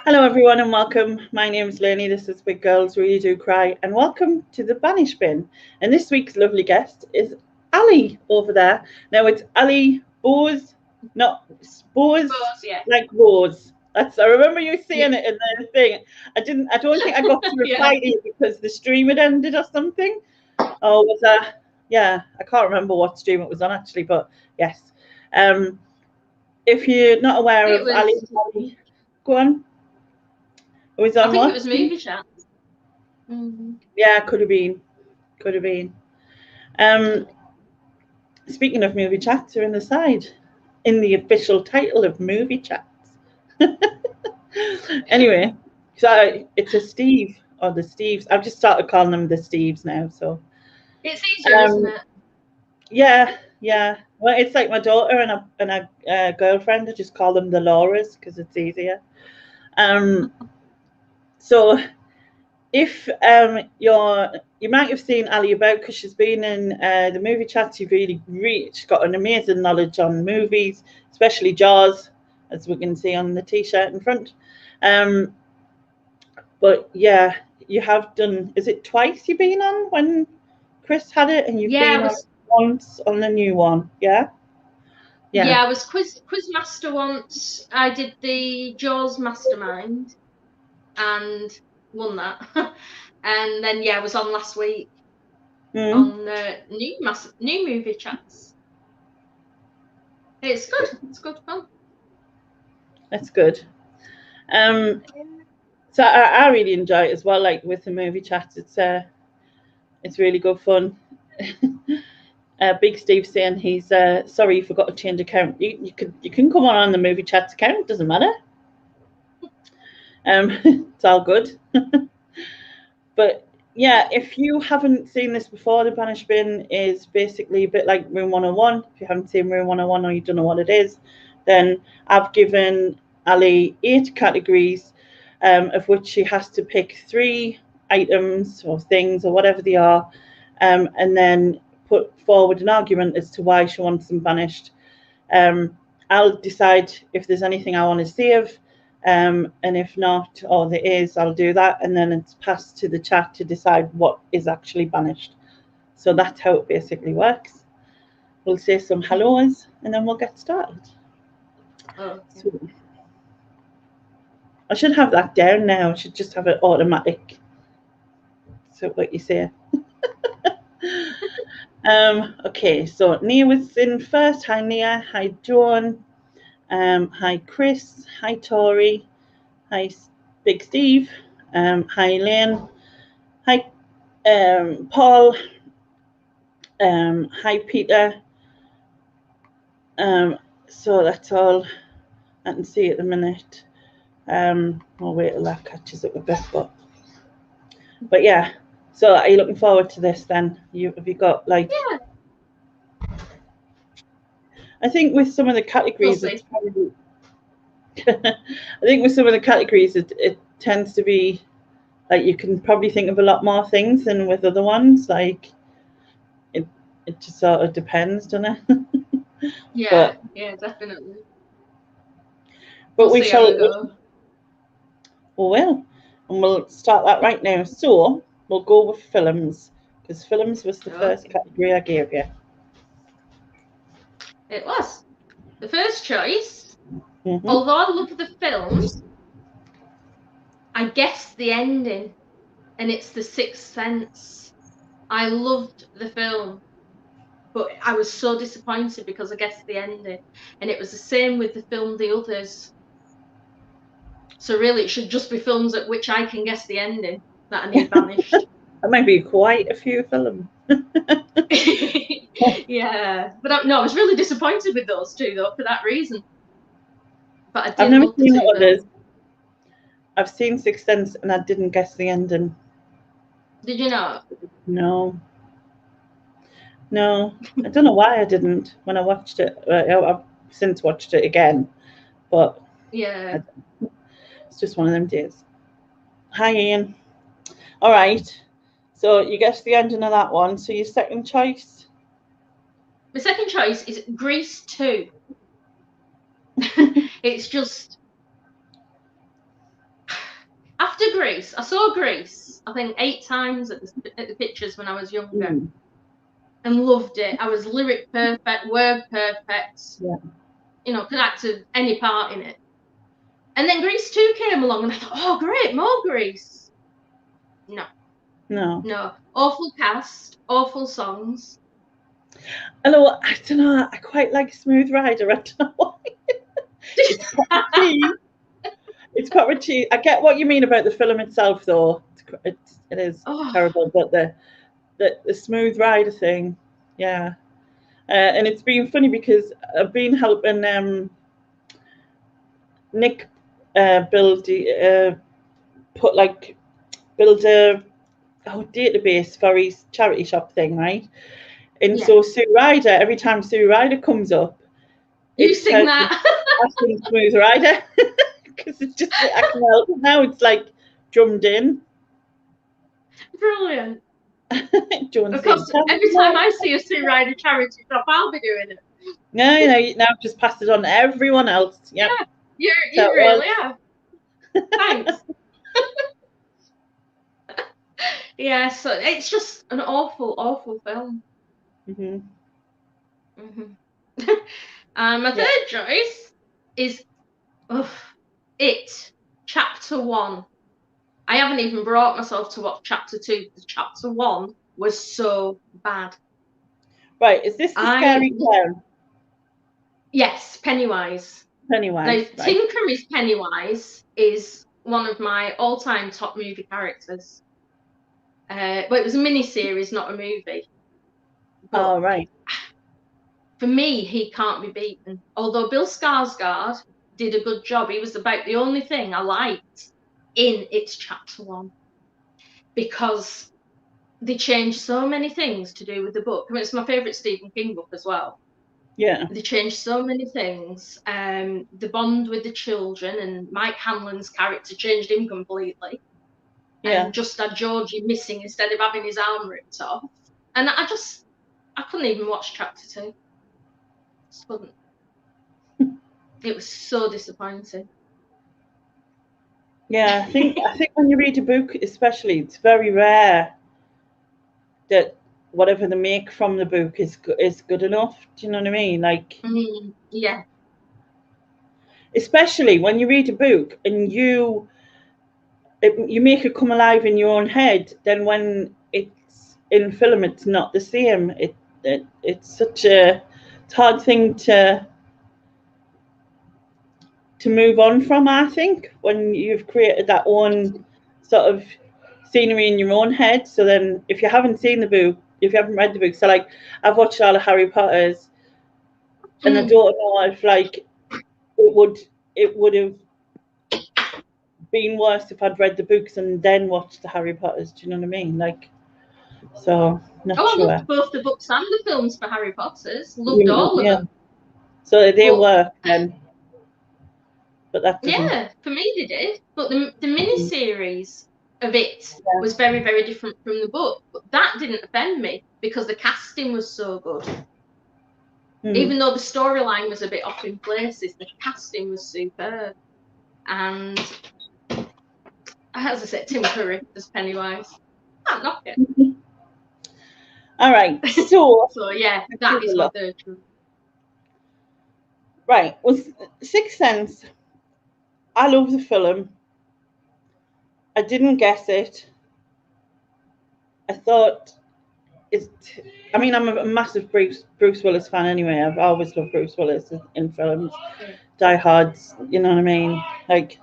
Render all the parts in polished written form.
Hello, everyone, and welcome. My name is Lainey. This is Big Girls Really Do Cry, and welcome to the Banish Bin. And this week's lovely guest is Ali over there. Now it's Ali Bose, not Bose, Yeah. like Rose. I remember you saying Yeah. it in the thing. I don't think I got to reply Yeah. to you because the stream had ended or something. Oh, was that? Yeah, I can't remember what stream it was on actually, but yes. Um, if you're not aware It of Ali, was. go on. It was I on think it what? was movie chat. Mm. Yeah, could have been. Could have been. Um, Speaking of movie chats, are in the side in the official title of movie chats. Anyway, so it's a Steve or the Steves. I've just started calling them the Steves now. So It's easier, isn't um, it? yeah, yeah. Well, it's like my daughter and a girlfriend. I just call them the Lauras because it's easier. Um, so if you might have seen Ali about because she's been in the movie chats. She's got an amazing knowledge on movies, especially Jaws, as we can see on the T-shirt in front. Um, but yeah, you have done. Is it twice you've been on when Chris had it, and you've Yeah, been on once on the new one? Yeah, yeah. I was quiz master once. I did the Jaws Mastermind and won that. And then I was on last week Mm, on new movie chats. It's good. It's good fun. that's good. Um, so I really enjoy it as well. Like with the movie chats, it's really good fun. Big Steve saying he's sorry you forgot to change account. You can come on the movie chats account. Doesn't matter. It's all good. But yeah, if you haven't seen this before, the Banish Bin is basically a bit like Room 101. If you haven't seen Room 101 or you don't know what it is, then I've given Ali 8 categories, of which she has to pick 3 items or things or whatever they are, and then put forward an argument as to why she wants them banished. Um, I'll decide if there's anything I want to save, and if not, or there is, I'll do that, and then it's passed to the chat to decide what is actually banished. So that's how it basically works. We'll say some hellos, and then we'll get started. Okay. So I should have that down now. I should just have it automatic. So what you say? Okay, so Nia was in first. Hi Nia. Hi Dawn. Hi Chris. Hi Tori. Hi Big Steve. Hi Lynn. Hi Paul. Hi Peter. So that's all I can see at the minute. I'll wait till that catches up a bit, but yeah. So are you looking forward to this then? Have you got like? Yeah, I think with some of the we'll categories, see. it's probably. I think with some of the categories, it tends to be like you can probably think of a lot more things than with other ones. Like it, it just sort of depends, doesn't it? Yeah, but definitely. but We'll we see how shall. we go. We will, and we'll start that right now. So we'll go with films because films was the first Okay. category I gave you. It was the first choice. Hmm. Although I love the film, I guessed the ending, and it's The Sixth Sense. I loved the film, but I was so disappointed because I guessed the ending, and it was the same with the film The Others. So really, it should just be films at which I can guess the ending that I need banished. That might be quite a few films. Yeah, but no, I was really disappointed with those two though for that reason. But I I've did never love the seen the two others. films. I've seen Sixth Sense and I didn't guess the ending. Did you know? No, no, I don't know why I didn't when I watched it. I've since watched it again, but Yeah. it's just one of them days. Hi, Ian. All right. So you guessed the ending of that one. So your second choice. My second choice is Grease 2. It's just After Grease, I saw Grease, I think 8 times at the pictures when I was younger, and loved it. I was lyric perfect, word perfect. Yeah. You know, could act any part in it. And then Grease 2 came along, and I thought, oh, great, more Grease. No. Awful cast, awful songs. Although, I don't know, I quite like Smooth Rider. I don't know why. It's proper cheap. I get what you mean about the film itself, though. It is terrible, but the Smooth Rider thing, yeah. And it's been funny because I've been helping Nick build a database for his charity shop thing, right? And so Sue Ryder, every time Sue Ryder comes up, you sing that. I sing Smooth Rider because it's just I can help it now. It's like drummed in. Brilliant. Of course, every time I see a Sue Ryder charity shop, I'll be doing it. No, now just pass it on to everyone else. Yep. Yeah, you really are. Thanks. Yeah, so it's just an awful, awful film. My third choice is It, Chapter 1. I haven't even brought myself to watch Chapter 2 because Chapter 1 was so bad. Right, is this the scary clown? Yes, Pennywise. Pennywise. Now, Tinker is Pennywise is one of my all-time top movie characters. But it was a mini-series, not a movie. But right. For me, he can't be beaten. Although Bill Skarsgård did a good job, he was about the only thing I liked in It's Chapter 1. Because they changed so many things to do with the book. I mean, it's my favourite Stephen King book as well. Yeah. They changed so many things. The bond with the children and Mike Hanlon's character changed him completely. Yeah. And just had Georgie missing instead of having his arm ripped off. And I couldn't even watch Chapter 2. Just couldn't. It was so disappointing. Yeah, I think when you read a book, especially, it's very rare that whatever they make from the book is good enough. Do you know what I mean? Like, yeah. Especially when you read a book and you make it come alive in your own head. Then when it's in film, it's not the same. It's such a hard thing to move on from, I think, when you've created that own sort of scenery in your own head. So then if you haven't seen the book, if you haven't read the book, so like I've watched all of Harry Potter's and I don't know if like it would have been worse if I'd read the books and then watched the Harry Potters. Do you know what I mean? Like, so not sure. I loved both the books and the films for Harry Potter's. Loved all of them. So they work then. But that for me they did. But the mini-series of it was very, very different from the book. But that didn't offend me because the casting was so good. Even though the storyline was a bit off in places, the casting was superb. And as I said, Tim Curry as Pennywise. Can't knock it. All right. So yeah, that is my third choice. Right. Well, Sixth Sense. I love the film. I didn't guess it. I thought I'm a massive Bruce Willis fan anyway. I've always loved Bruce Willis in films. Die Hards, you know what I mean? Like,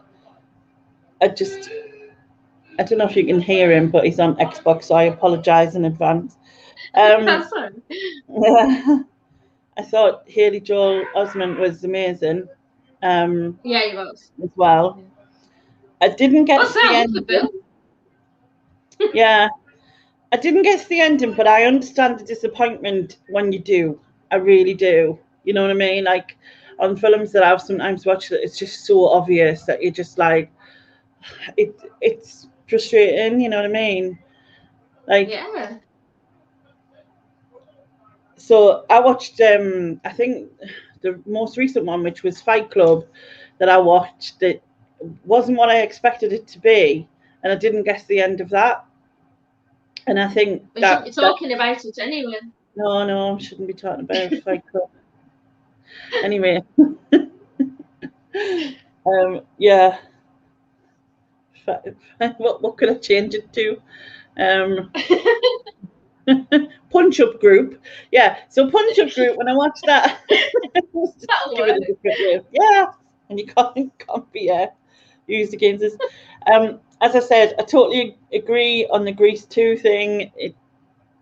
I don't know if you can hear him, but he's on Xbox, so I apologise in advance. That's fine. I thought Haley Joel Osment was amazing. Yeah, he was. As well. I didn't get the ending. Yeah. I didn't guess the ending, but I understand the disappointment when you do. I really do. You know what I mean? Like on films that I've sometimes watched, it's just so obvious that you're just like, it's frustrating. You know what I mean? Like, yeah. So I watched, I think the most recent one, which was Fight Club, that I watched. That wasn't what I expected it to be, and I didn't guess the end of that. And I think we shouldn't be talking about it anyway. No, I shouldn't be talking about Fight Club. Anyway, yeah. What could I change it to? Punch Up Group. Yeah, so Punch Up Group, when I watched that, give it a different name. Yeah, and you can't be used against us. As I said, I totally agree on the Grease 2 thing,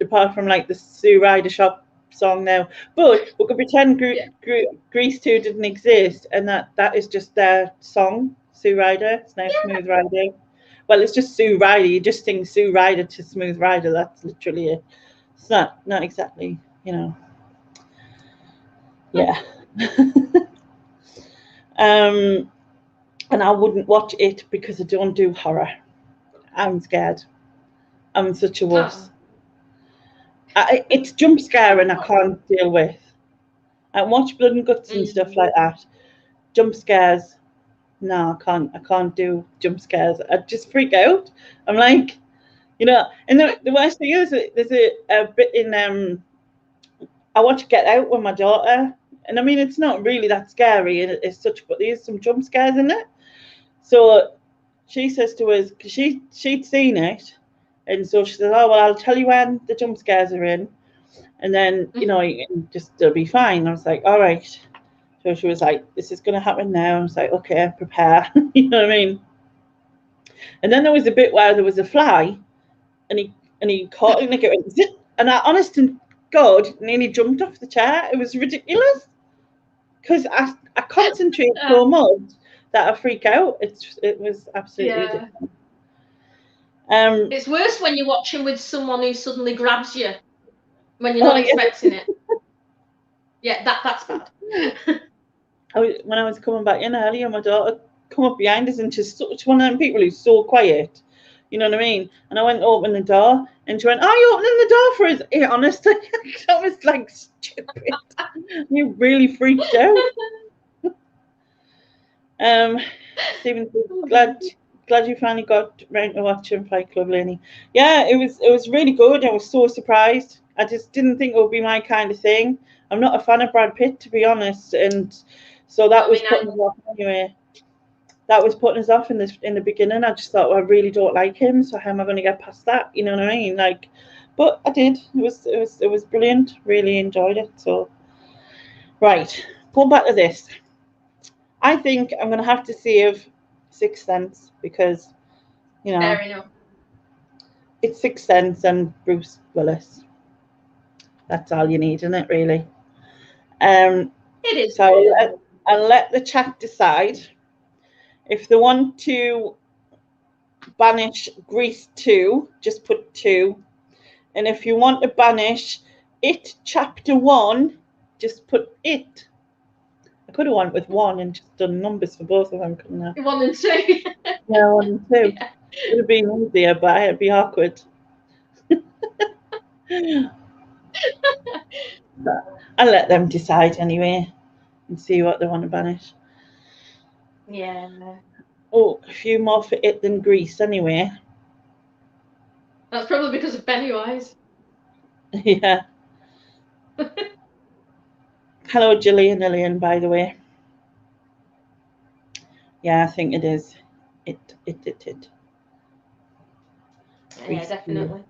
apart from like the Sue Ryder shop song now. But we could pretend Grease 2 didn't exist, and that is just their song, Sue Ryder. It's now Smooth Rider. Well, it's just Sue Ryder. You just sing Sue Ryder to Smooth Rider. That's literally it. It's not exactly, yeah. And I wouldn't watch it because I don't do horror. I'm scared. I'm such a wuss. It's jump scare and I can't deal with. I watch blood and guts and stuff like that. Jump scares, no, I can't do jump scares. I just freak out. I'm like, and the worst thing is there's a bit in I watch Get Out with my daughter, and I mean it's not really that scary as such, but there's some jump scares in it. So she says to us, because she'd seen it, and so she says, oh well, I'll tell you when the jump scares are in, and then it'll be fine. I was like, all right. So she was like, this is going to happen now. I was like, okay, prepare. You know what I mean? And then there was a bit where there was a fly, and he caught it, and I, honest to God, nearly jumped off the chair. It was ridiculous because I concentrate so much that I freak out. It was absolutely ridiculous. It's worse when you're watching with someone who suddenly grabs you when you're not expecting it. Yeah, that's bad. When I was coming back in earlier, my daughter come up behind us, and she's one of them people who's so quiet. You know what I mean? And I went to open the door, and she went, "Are you opening the door for us?" Yeah, honestly, that was like stupid. You really freaked out. Stephen, glad you finally got round to watching Fight Club, Lenny. Yeah, it was really good. I was so surprised. I just didn't think it would be my kind of thing. I'm not a fan of Brad Pitt, to be honest, and so that was putting us off anyway. That was putting us off in the beginning. I just thought, well, I really don't like him, so how am I going to get past that? You know what I mean? Like, but I did. It was brilliant. Really enjoyed it. So, right, going back to this. I think I'm going to have to save Sixth Sense because, fair enough. It's Sixth Sense and Bruce Willis. That's all you need, isn't it? Really. It is. So I'll let the chat decide if they want to banish Grease 2. Just put 2, and if you want to banish It Chapter 1, just put It. I could have went with 1 and just done numbers for both of them, couldn't I? 1 and 2. Yeah, 1 and 2. Yeah. It would have been easier, but it'd be awkward. I'll let them decide anyway and see what they want to banish. Yeah. Oh, a few more for It than Grease anyway. That's probably because of Pennywise. Yeah. Hello, Gillian Lillian, by the way. Yeah, I think it is. It. Yeah, definitely.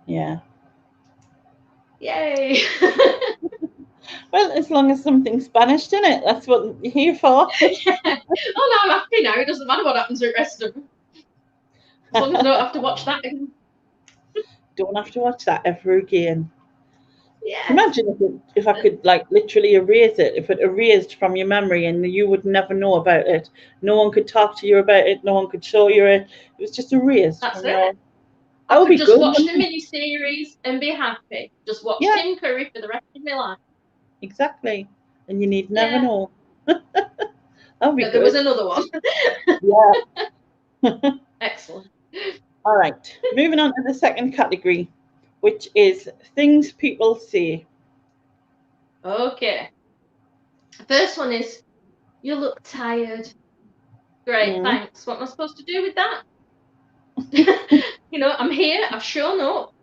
Yeah. Yay! Well, as long as something's banished in it, that's what you're here for. Yeah. Oh no, I'm happy now. It doesn't matter what happens to the rest of them. As long as I don't have to watch that again. Don't have to watch that ever again. Yeah. Imagine if I could like literally erase it. If it erased from your memory and you would never know about it. No one could talk to you about it. No one could show you it. It was just erased. That's it. That would be just good, watch the miniseries and be happy. Just watch Tim Curry for the rest of my life. Exactly. And you need never know. That'd be good. There was another one. Yeah. Excellent. All right. Moving on to the second category, which is things people say. Okay. The first one is, you look tired. Great, thanks. What am I supposed to do with that? You know, I'm here, I've shown up.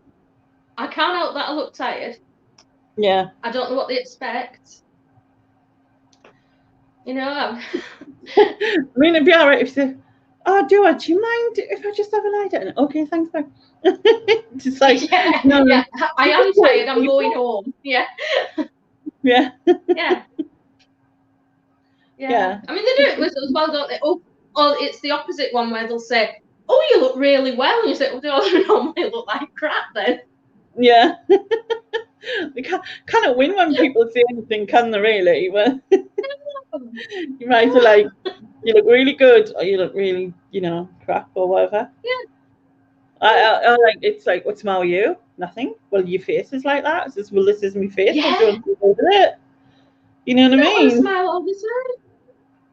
I can't help that I look tired. Yeah. I don't know what they expect. You know, I mean, it'd be all right if they, oh, do you mind if I just have a lie down? Okay, thanks, bye. Just like, no, yeah, I am tired, I'm going home. Yeah. Yeah. Yeah. Yeah. I mean, they do it with as well, don't they? Oh, it's the opposite one where they'll say, oh, you look really well. And you say, well, do I normally look like crap then? Yeah. They cannot win when people say anything, can they, really? But you might say, like, you look really good, or you look really, you know, crap, or whatever. Yeah. I like, it's like, what's the matter with you? Nothing. Well, your face is like that. It's just, well, this is my face. Yeah. I don't deal with it. You know what I mean? I smile all the time.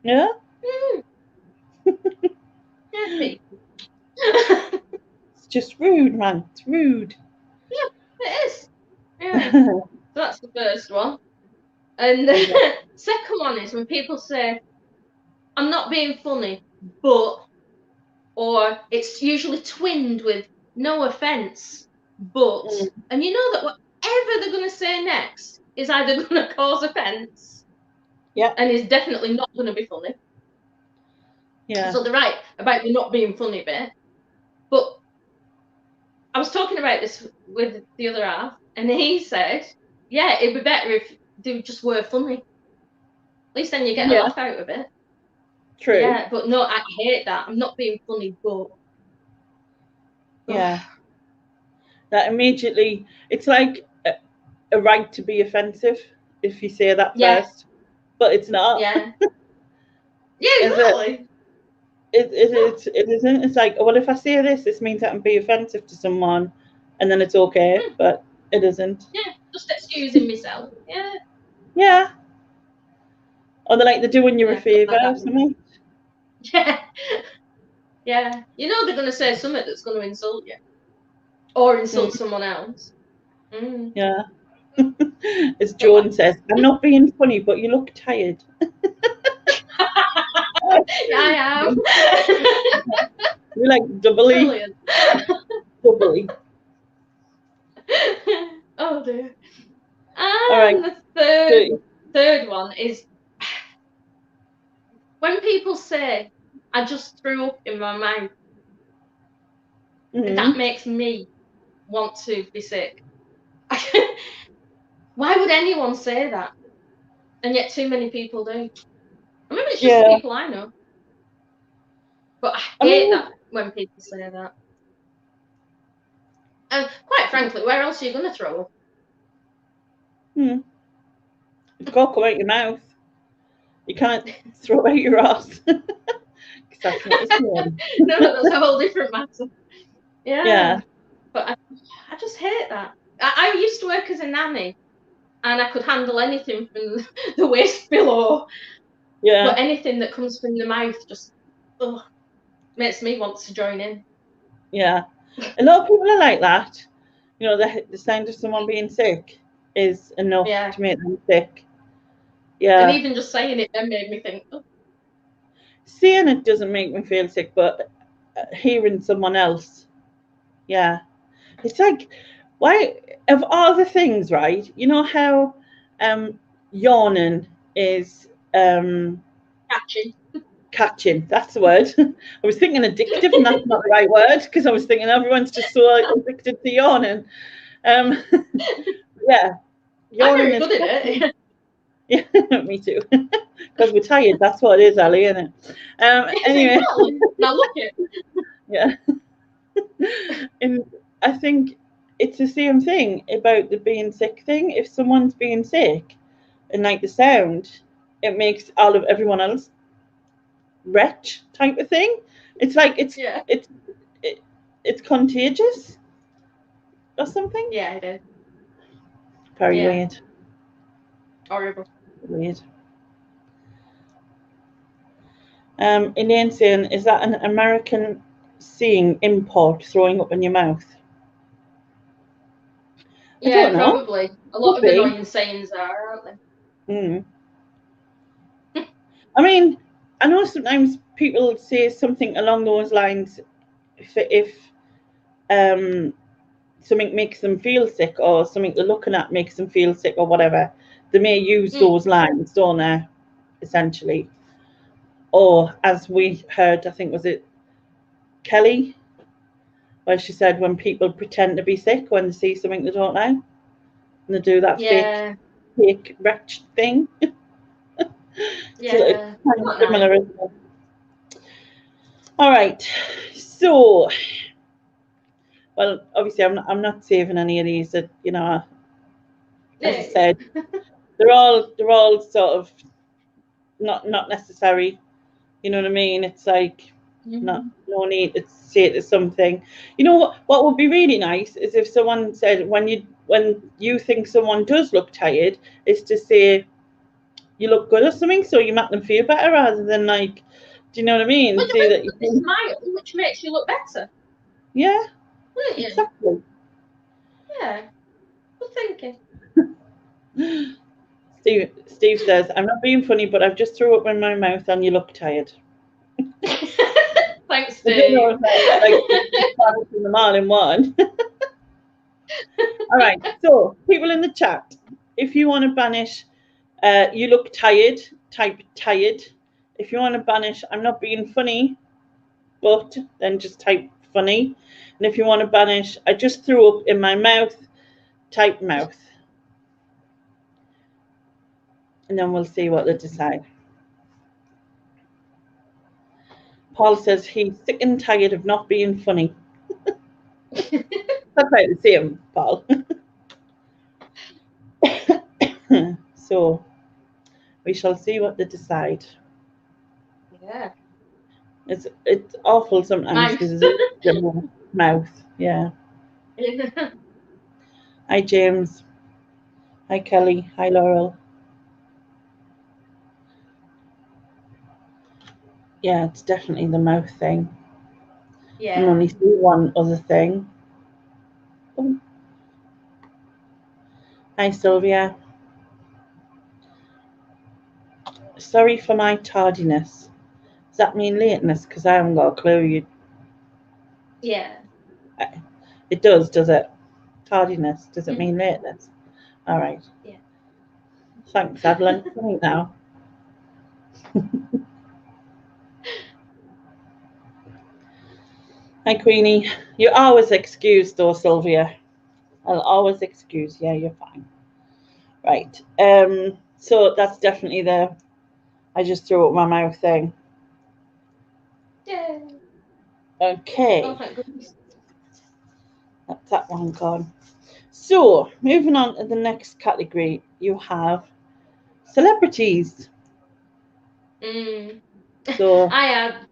Yeah. Yeah. It's just rude, man. It's rude. Yeah, it is. Yeah. So that's the first one. And the second one is when people say, I'm not being funny, but, or it's usually twinned with no offense, but, and you know that whatever they're going to say next is either going to cause offense, and is definitely not going to be funny. Yeah. So they're right about the not being funny bit. But I was talking about this with the other half, and he said, yeah, it'd be better if they just were funny. At least then you get a laugh out of it. True. Yeah, but no, I hate that. I'm not being funny, but. Yeah. That immediately, it's like a right to be offensive if you say that first, but it's not. Yeah. Yeah, exactly. It isn't. It's like, well, if I say this means I can be offensive to someone, and then it's okay, but it isn't. Yeah, just excusing myself. Yeah. Yeah. Or they're doing you a favour or something. Yeah. Yeah. You know they're going to say something that's going to insult you. Or insult someone else. Yeah. As Jordan says, I'm not being funny, but you look tired. Yeah, I am. You're like doubly. Doubly. Oh dear. All right. The third one is when people say, I just threw up in my mouth. That makes me want to be sick. Why would anyone say that? And yet too many people do. I mean, it's just the people I know. But I hate that when people say that. And quite frankly, where else are you going to throw up? It's got to come out your mouth. You can't throw it out your ass. That's not the same. No, that's a whole different matter. Yeah. But I just hate that. I used to work as a nanny, and I could handle anything from the waist below. Yeah. But anything that comes from the mouth just makes me want to join in. Yeah. A lot of people are like that. You know, the sound of someone being sick is enough to make them sick. Yeah. And even just saying it then made me think, oh. Saying it doesn't make me feel sick, but hearing someone else, yeah. It's like, why, of all the things, right? You know how yawning is catching, that's the word. I was thinking addictive, and that's not the right word, because I was thinking everyone's just so addicted to yawning. Yeah, yawning is good at it. Yeah, me too. Because we're tired, that's what it is, Ali, isn't it? Anyway. Now look it. Yeah. And I think it's the same thing about the being sick thing. If someone's being sick and like the sound, it makes all of everyone else wretch type of thing. It's like it's contagious or something. Yeah, it is. Very weird. Horrible. Weird. Elaine saying, is that an American saying, import, throwing up in your mouth? Yeah, probably. A lot of annoying sayings are, aren't they? I mean, I know sometimes people say something along those lines if something makes them feel sick or something they're looking at makes them feel sick or whatever. They may use those lines, don't they? Essentially. Or as we heard, I think was it Kelly, where she said when people pretend to be sick when they see something they don't know, and they do that fake wretched thing. Yeah. So it's kind of similar, isn't it? All right. So, well, obviously, I'm not saving any of these. That as I said, they're all sort of not necessary. You know what I mean? It's like no need to say it to something. You know what would be really nice is if someone said when you think someone does look tired, is to say you look good or something, so you make them feel better rather than like, do you know what I mean? Well, say that you smile, which makes you look better. Yeah. Wouldn't you? Exactly. Yeah. Good thinking. Steve says, I'm not being funny, but I've just threw up in my mouth and you look tired. Thanks, Steve. Like them all in one. All right. So, people in the chat, if you want to banish, you look tired, type tired. If you want to banish, I'm not being funny, but then just type funny. And if you want to banish, I just threw up in my mouth, type mouth. And then we'll see what they decide. Paul says he's sick and tired of not being funny. That's right, the same, Paul. So we shall see what they decide. Yeah. It's awful sometimes because it's a mouth. Yeah. Hi James. Hi Kelly. Hi Laurel. Yeah, it's definitely the mouth thing. Yeah. I only see one other thing. Oh. Hi Sylvia. Sorry for my tardiness. Does that mean lateness? Because I haven't got a clue. Yeah. It does it? Tardiness. Does it mean lateness? All right. Yeah. Thanks. I've learned something now. Hi, Queenie. You're always excused, though, Sylvia. I'll always excuse. Yeah, you're fine. Right. So that's definitely I just threw up my mouth thing. Yeah. Okay. Oh, thank goodness. That's that one gone. So, moving on to the next category, you have celebrities. So I had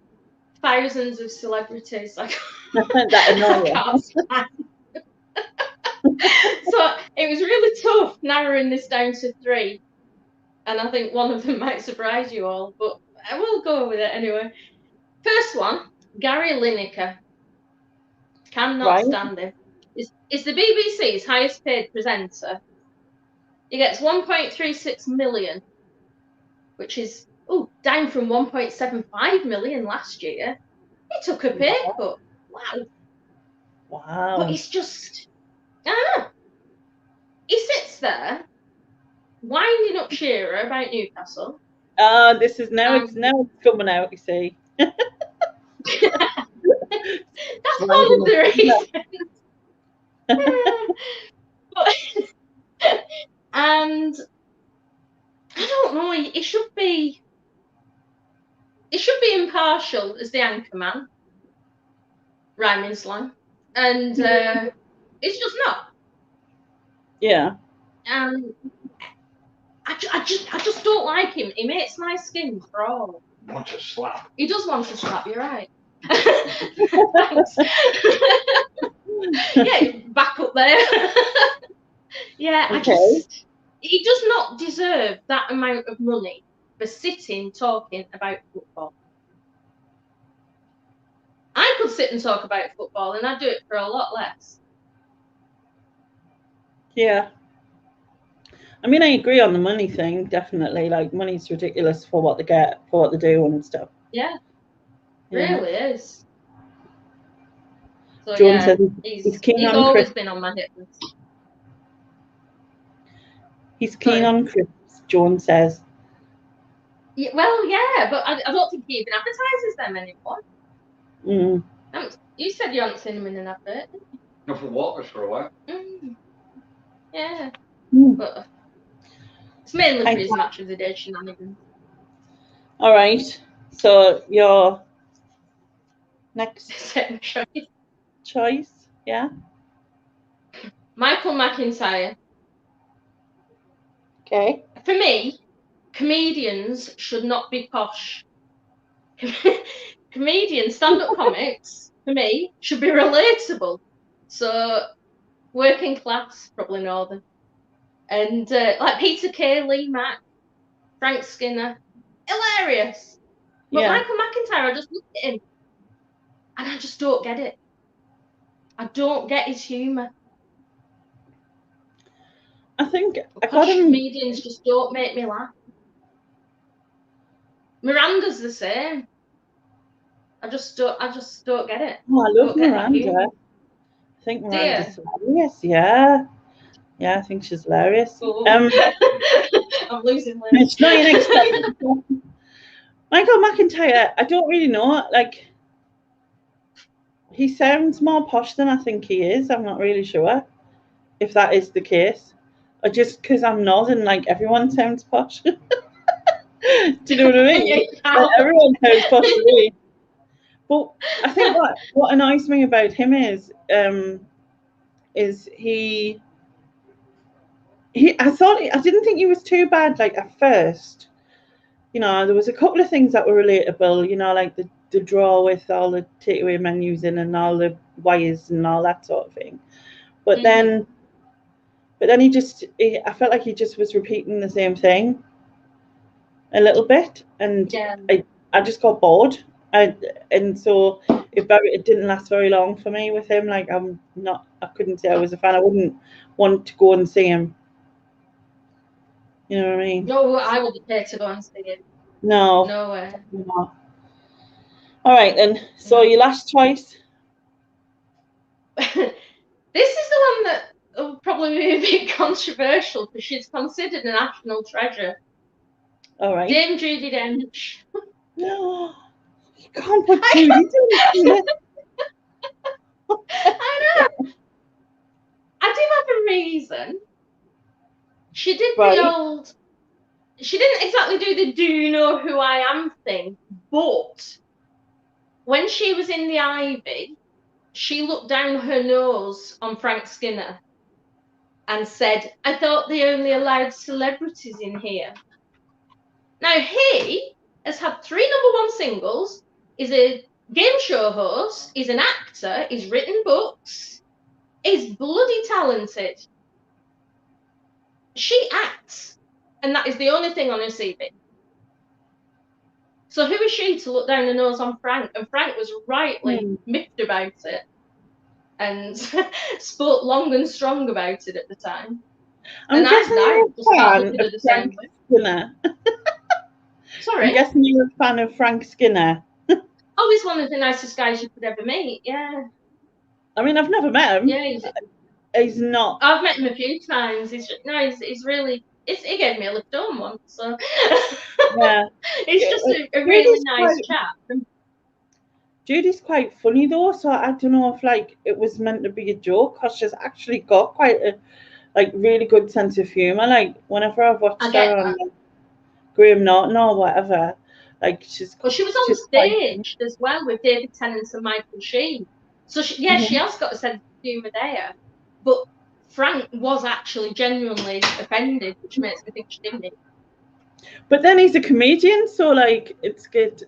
thousands of celebrities. that annoying. So it was really tough narrowing this down to 3. And I think one of them might surprise you all, but I will go with it anyway. First one, Gary Lineker. Cannot stand him. Is the BBC's highest paid presenter. He gets 1.36 million, which is down from 1.75 million last year. He took a pay cut. Wow. But it's just, I don't know. He sits there winding up Shearer about Newcastle. This is now it's coming out, you see. That's one of the reasons. And I don't know, it should be impartial as the anchor man, rhyming slang, and it's just not. Yeah. I just don't like him. He makes my skin crawl. Want to slap? He does want to slap. You're right. Thanks. Yeah, back up there. Yeah, okay. He does not deserve that amount of money for sitting talking about football. I could sit and talk about football and I'd do it for a lot less. Yeah. I mean, I agree on the money thing, definitely. Like, money's ridiculous for what they get, for what they do and stuff. Yeah, Yeah. really is. So Joan yeah, says he's keen he's on always crisps. been on my hit list. He's keen on crisps, Joan says. Yeah, well, yeah, but I don't think he even advertises them anymore. You said you hadn't seen him in an advert, didn't you? Not for Waters for a while. Yeah. Mm. But it's mainly for his match of the day shenanigans. All right. So your next choice, yeah? Michael Mcintyre. Okay. For me, comedians should not be posh. Comedians, stand-up comics, for me, should be relatable. So, working class, probably northern. And like Peter Kay, Lee Mack, Frank Skinner, hilarious. But Yeah. Michael Mcintyre, I just look at him and I just don't get it. I don't get his humour. I think comedians just don't make me laugh. Miranda's the same. I just don't get it. Oh, I love Miranda. I think Miranda's hilarious. Yeah. Yeah, I think she's hilarious. I'm losing weight. It's not your next question. Michael Mcintyre, I don't really know. Like, he sounds more posh than I think he is. I'm not really sure if that is the case. Or just because I'm northern, like, everyone sounds posh. Do you know what I mean? Like, everyone sounds posh to me. But I think what annoys me about him is he I didn't think he was too bad, like, at first. You know, there was a couple of things that were relatable, you know, like the drawer with all the takeaway menus in and all the wires and all that sort of thing. But then I felt like he just was repeating the same thing a little bit, and I just got bored. And so it didn't last very long for me with him. Like, I couldn't say I was a fan. I wouldn't want to go and see him. You know what I mean? No, I wouldn't pay to go and see him. No. No way. No. All right, then. So your last choice? This is the one that will probably be a bit controversial because she's considered a national treasure. All right. Dame Judi Dench. No, you can't put Judi Dench in it. I know. I do have a reason. She did the old. She didn't exactly do the "Do you know who I am" thing, but when she was in the Ivy, she looked down her nose on Frank Skinner and said, "I thought they only allowed celebrities in here." Now, he has had 3 number 1 singles, is a game show host, he's an actor, he's written books, he's bloody talented. She acts, and that is the only thing on her CV. So who is she to look down the nose on Frank? And Frank was rightly miffed about it and spoke long and strong about it at the time. I'm guessing you're a fan of Frank Skinner. Sorry? I'm guessing you're a fan of Frank Skinner. Oh, he's one of the nicest guys you could ever meet, yeah. I mean, I've never met him. Yeah, he's not. I've met him a few times. He's really. He gave me a lift home once, so yeah. He's just a really nice chap. Judy's quite funny though, so I don't know if like it was meant to be a joke, because she's actually got quite a really good sense of humour. Like, whenever I've watched her on Graham Norton or whatever, like she was on stage as well with David Tennant and Michael Sheen. So she has got a sense of humour there. But Frank was actually genuinely offended, which makes me think she didn't. But then he's a comedian, so like it's good.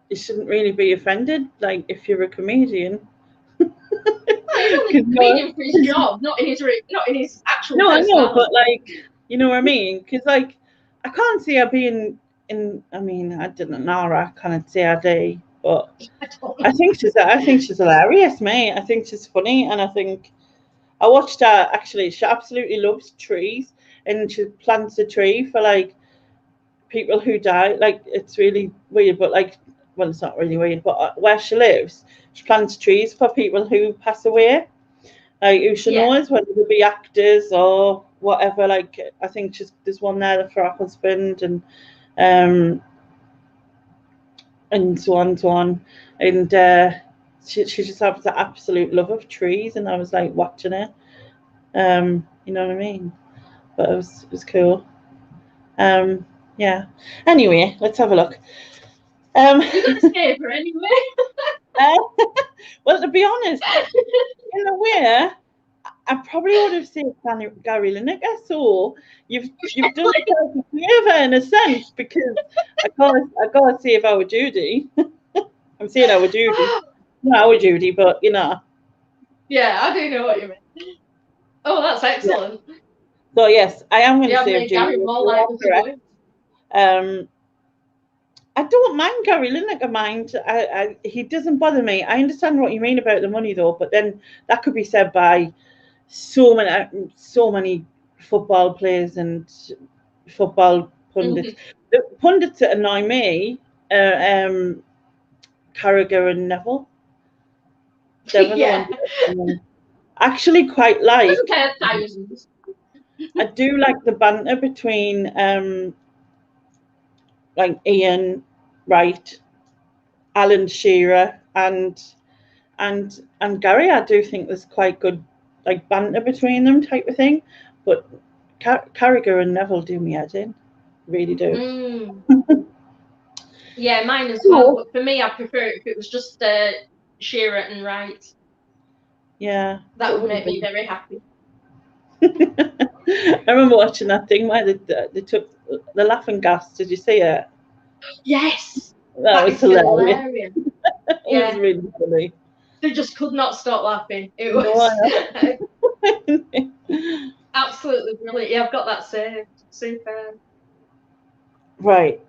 You shouldn't really be offended, like, if you're a comedian. Well, he's only a comedian for his job, not in his actual. No, I know, but like, you know what I mean? Because like, I can't see her being in. I mean, I didn't know her. I can't say I do, but I think she's hilarious, mate. I think she's funny, and I think I watched her, actually. She absolutely loves trees, and she plants a tree for, like, people who die. Like, it's really weird, but, like, well, it's not really weird, but where she lives, she plants trees for people who pass away. Like, who she knows, whether they be actors or whatever. Like, I think there's one there for her husband, and so on. And she just has the absolute love of trees, and I was like watching it. You know what I mean? But it was cool. Yeah. Anyway, let's have a look. You're gonna save her anyway. Well, to be honest, in a way, I probably would have saved Gary Lineker. So you've done yourself a favour in a sense, because I gotta save our Judy. I'm saying our Judy, not our Judy, but you know. Yeah, I do know what you mean. Oh, that's excellent. Yeah. So yes, I am going to save Judy. Gary more like I don't mind Gary Lineker. Mind, he doesn't bother me. I understand what you mean about the money, though. But then that could be said by so many football players and football pundits. Mm-hmm. The pundits that annoy me are Carragher and Neville. Yeah. Actually, quite like. Thousands. I do like the banter between like Ian Wright, Alan Shearer, and Gary. I do think there's quite good like banter between them, type of thing. But Carragher and Neville do me head in, really do. Yeah, mine as well. But for me, I prefer it if it was just Shearer and Wright. Yeah, that would make me very happy. I remember watching that thing where they took the laughing gas. Did you see it? Yes, that was hilarious. It yeah. was really funny. They just could not stop laughing. It was absolutely brilliant. Yeah, I've got that saved. Super. Right.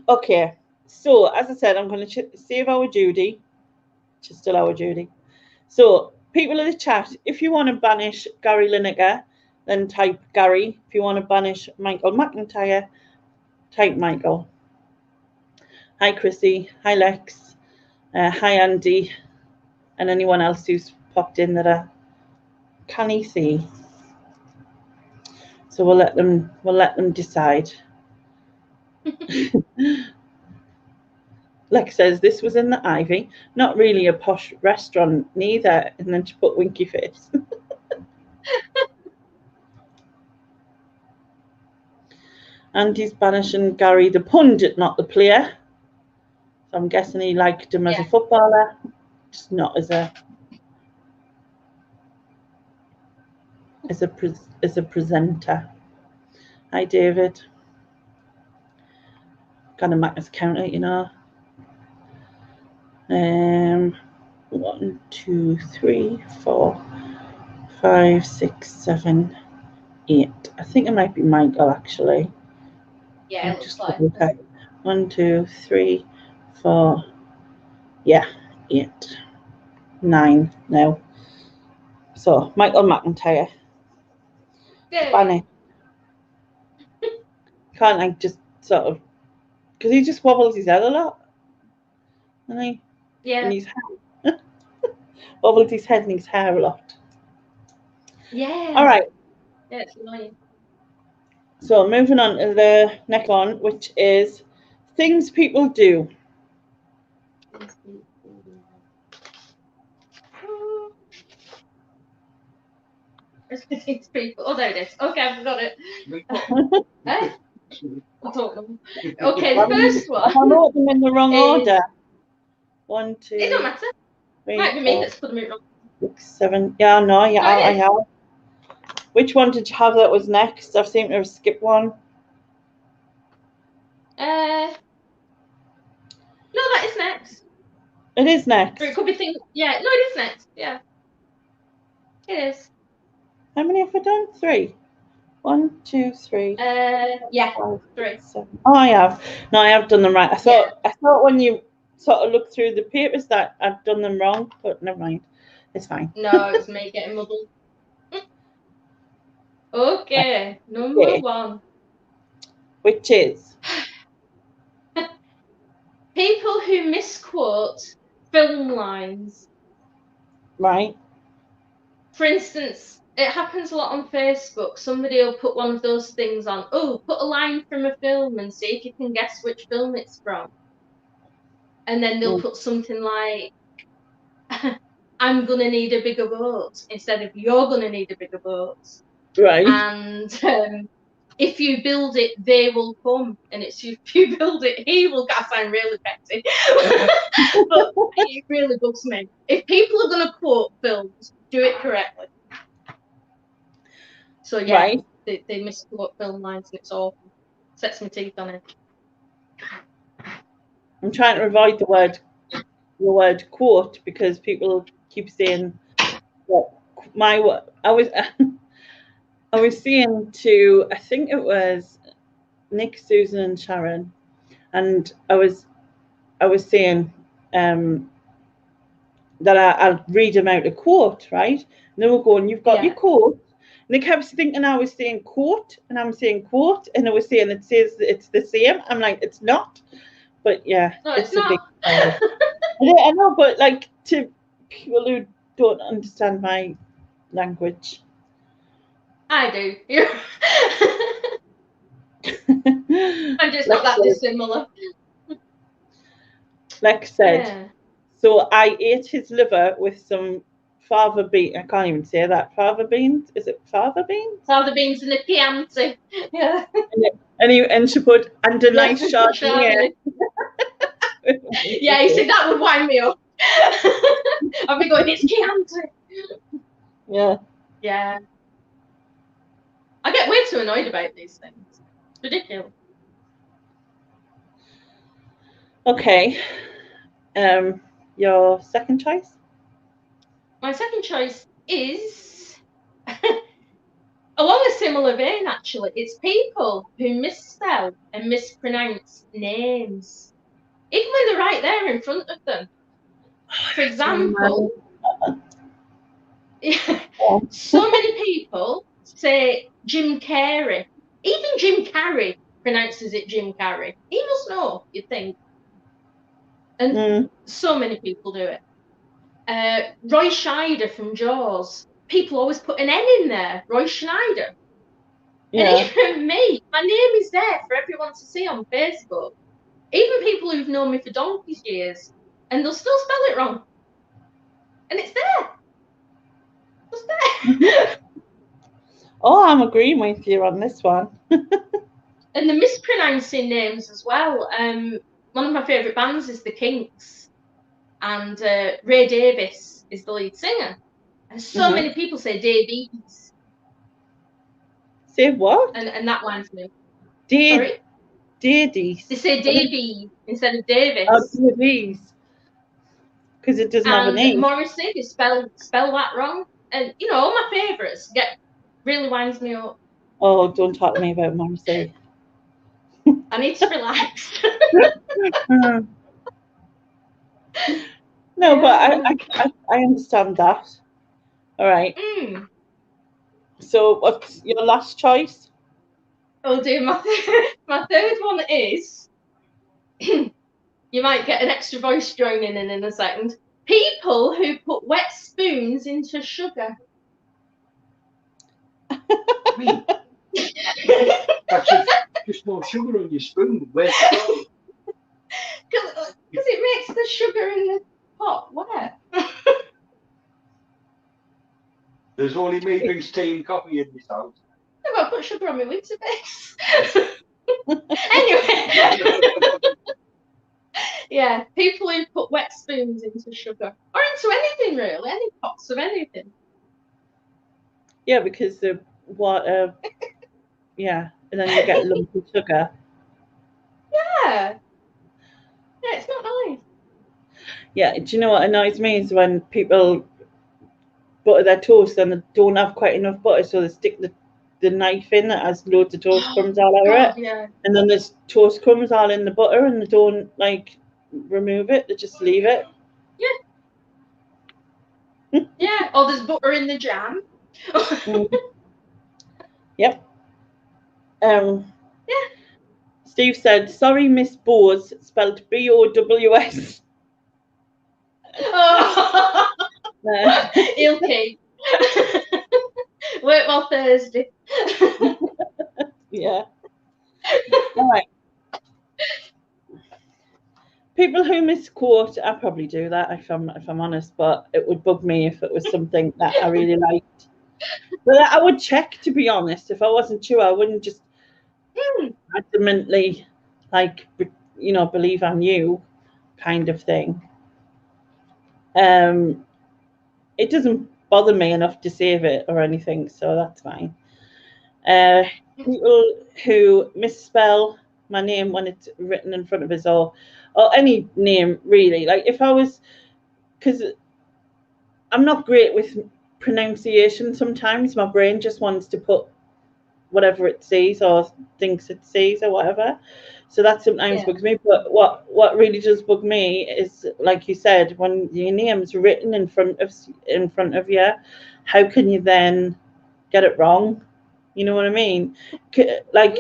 Okay. So as I said, I'm going to save our Judy. She's still our Judy. So people in the chat, if you want to banish Gary Lineker, then type Gary. If you want to banish Michael Mcintyre, type Michael. Hi Chrissy. Hi Lex. Hi Andy. And anyone else who's popped in that I can't see. So we'll let them decide. Lex says this was in the Ivy, not really a posh restaurant neither, and then she put winky face. Andy's banishing Gary the pundit, not the player. So I'm guessing he liked him as a footballer, just not as a presenter. Hi David. Got a Mac's counter, you know. 1, 2, 3, 4, 5, 6, 7, 8. I think it might be Michael actually. Yeah, it looks like. 1, 2, 3, 4. Yeah, 8, 9 now. So Michael Mcintyre. Banish. Can't like just sort of, because he just wobbles his head a lot. And he, yeah. And his hair. Wobbles his head and his hair a lot. Yeah. All right. Yeah, it's annoying. So moving on to the next one, which is things people do. Things people. Oh, there it is. Okay, I've got it. I don't know. Okay, the first one. I wrote them in the wrong order. 1, 2. It don't matter. 3, Might be me that's put them in wrong. 6, 7. Yeah, no, yeah, I have. Which one did you have that was next? I seem to have skipped one. No, that is next. It is next. Or it could be things. Yeah, no, it is next. Yeah, it is. How many have I done? 3. 1, 2, 3. Yeah, 5, 3. 7. Oh, I have. No, I have done them right. I thought when you sort of looked through the papers that I'd done them wrong, but never mind. It's fine. No, it's me getting muddled. Okay, number Okay. 1. Which is? People who misquote film lines. Right. For instance, it happens a lot on Facebook. Somebody will put one of those things on. Oh, put a line from a film and see if you can guess which film it's from. And then they'll put something like, I'm going to need a bigger boat, instead of you're going to need a bigger boat. Right. And if you build it, they will come. And it's if you build it, he will. I sound really petty. But it really bugs me. If people are going to quote films, do it correctly. So yeah, Right. they misquote film lines and it's awful. Sets my teeth on it. I'm trying to avoid the word quote because people keep saying what I was saying to, I think it was Nick, Susan, and Sharon, and I was saying that I'll read them out a quote, right? And they were going, "You've got your quote." And they kept thinking I was saying quote, and I'm saying quote, and I was saying it says it's the same. I'm like, it's not. But yeah, No, it's not. a big I know, but like to people who don't understand my language. I do. I'm just not that dissimilar. Lex said, so I ate his liver with some fava bean. I can't even say that. Fava beans? Is it fava beans? Fava beans and a Chianti. Yeah. And she put, and a nice Chardonnay. Yeah, you see, that would wind me up. I'd be going, it's Chianti. Yeah. Yeah. I get way too annoyed about these things. It's ridiculous. Okay. Your second choice? My second choice is along a similar vein, actually. It's people who misspell and mispronounce names, even when they're right there in front of them. For example, so many people say Jim Carrey. Even Jim Carrey pronounces it Jim Carrey. He must know, you'd think. And so many people do it. Roy Scheider from Jaws. People always put an N in there. Roy Schneider. Yeah. And even me, my name is there for everyone to see on Facebook. Even people who've known me for donkey's years, and they'll still spell it wrong. And it's there. It's there. Oh, I'm agreeing with you on this one. And the mispronouncing names as well. One of my favourite bands is the Kinks, and Ray Davies is the lead singer. And so many people say Davies. Say what? And that winds me up. Sorry? Davies. They say Davies instead of Davis. Oh, Davies. Because it doesn't have an E. And Morrissey, they spell that wrong. And, you know, all my favourites really winds me up. Oh, don't talk to me about Morrissey. I need to relax. No, yeah. But I understand that. All right. So what's your last choice? Oh dear, my third one is you might get an extra voice joining in a second. People who put wet spoons into sugar. Just more sugar on your spoon. Where's it Because it makes the sugar in the pot wet. There's only me who's tea and coffee in this house. I've got to put sugar on my Weetabix. Anyway. Yeah, people who put wet spoons into sugar. Or into anything, really. Any pots of anything. Yeah, because the water... yeah, and then you get lumpy sugar. Yeah. Yeah, it's not nice. Yeah, do you know what annoys me is when people butter their toast and they don't have quite enough butter, so they stick the knife in that has loads of toast crumbs all over it. Yeah. And then there's toast crumbs all in the butter and they don't remove it, they just leave it. Yeah. Yeah. Or there's butter in the jam. Yep. Yeah. Steve said, "Sorry, Miss Bowes," spelled BOWS. Oh. He'll keep. Wait till Thursday. Yeah. All right. People who misquote, I probably do that if I'm honest, but it would bug me if it was something that I really liked. But I would check, to be honest. If I wasn't sure, I wouldn't just adamantly, believe I knew, kind of thing. It doesn't bother me enough to save it or anything, so that's fine. People who misspell my name when it's written in front of us, or any name really. Like if I was, because I'm not great with pronunciation. Sometimes my brain just wants to put whatever it sees or thinks it sees or whatever. So that sometimes bugs me. But what really does bug me is, like you said, when your name's written in front of you, how can you then get it wrong? You know what I mean? Like,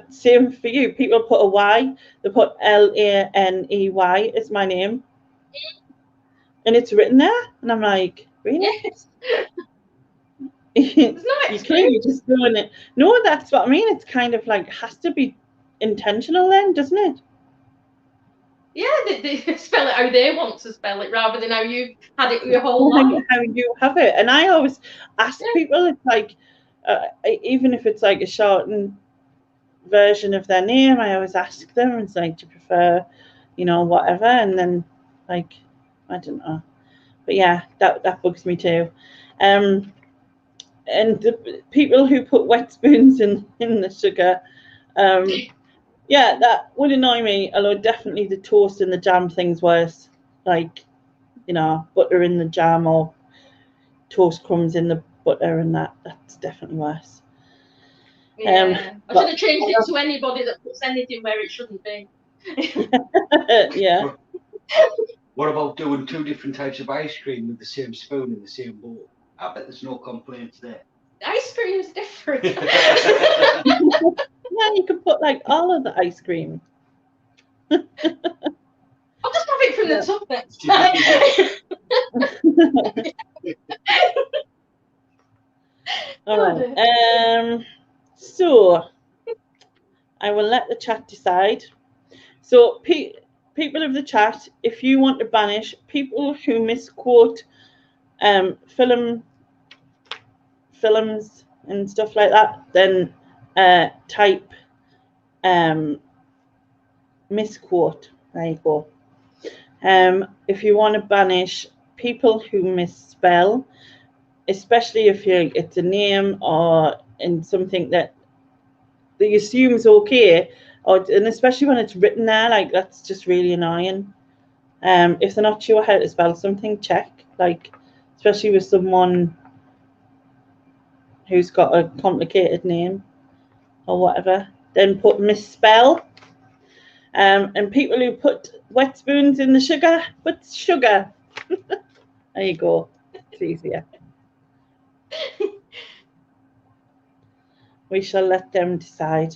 same for you. People put a Y. They put Laney as my name, and it's written there, and I'm like, really? Yes. You're clearly just doing it. No, that's what I mean. It's kind of like has to be intentional then, doesn't it? Yeah, they spell it how they want to spell it rather than how you had it your whole life. How you have it. And I always ask people, it's like, even if it's like a shortened version of their name, I always ask them, it's like, do you prefer, whatever? And then, like, I don't know. But yeah, that bugs me too. And the people who put wet spoons in the sugar, yeah, that would annoy me. Although definitely the toast and the jam thing's worse. Like, butter in the jam or toast crumbs in the butter, and that's definitely worse. Yeah, I should have changed it to anybody that puts anything where it shouldn't be. Yeah. What about doing 2 different types of ice cream with the same spoon in the same bowl? I bet there's no complaints there. Ice cream is different. Yeah, you could put like all of the ice cream. I'll just have it from the top next time. All right. So I will let the chat decide. So people of the chat, if you want to banish people who misquote films and stuff like that, then type misquote. There you go. If you want to banish people who misspell, especially if it's a name or in something that you assume is okay, and especially when it's written there, like that's just really annoying. If they're not sure how to spell something, check. Like, especially with someone who's got a complicated name or whatever, then put misspell. And people who put wet spoons in the sugar, put sugar. There you go. It's easier. We shall let them decide.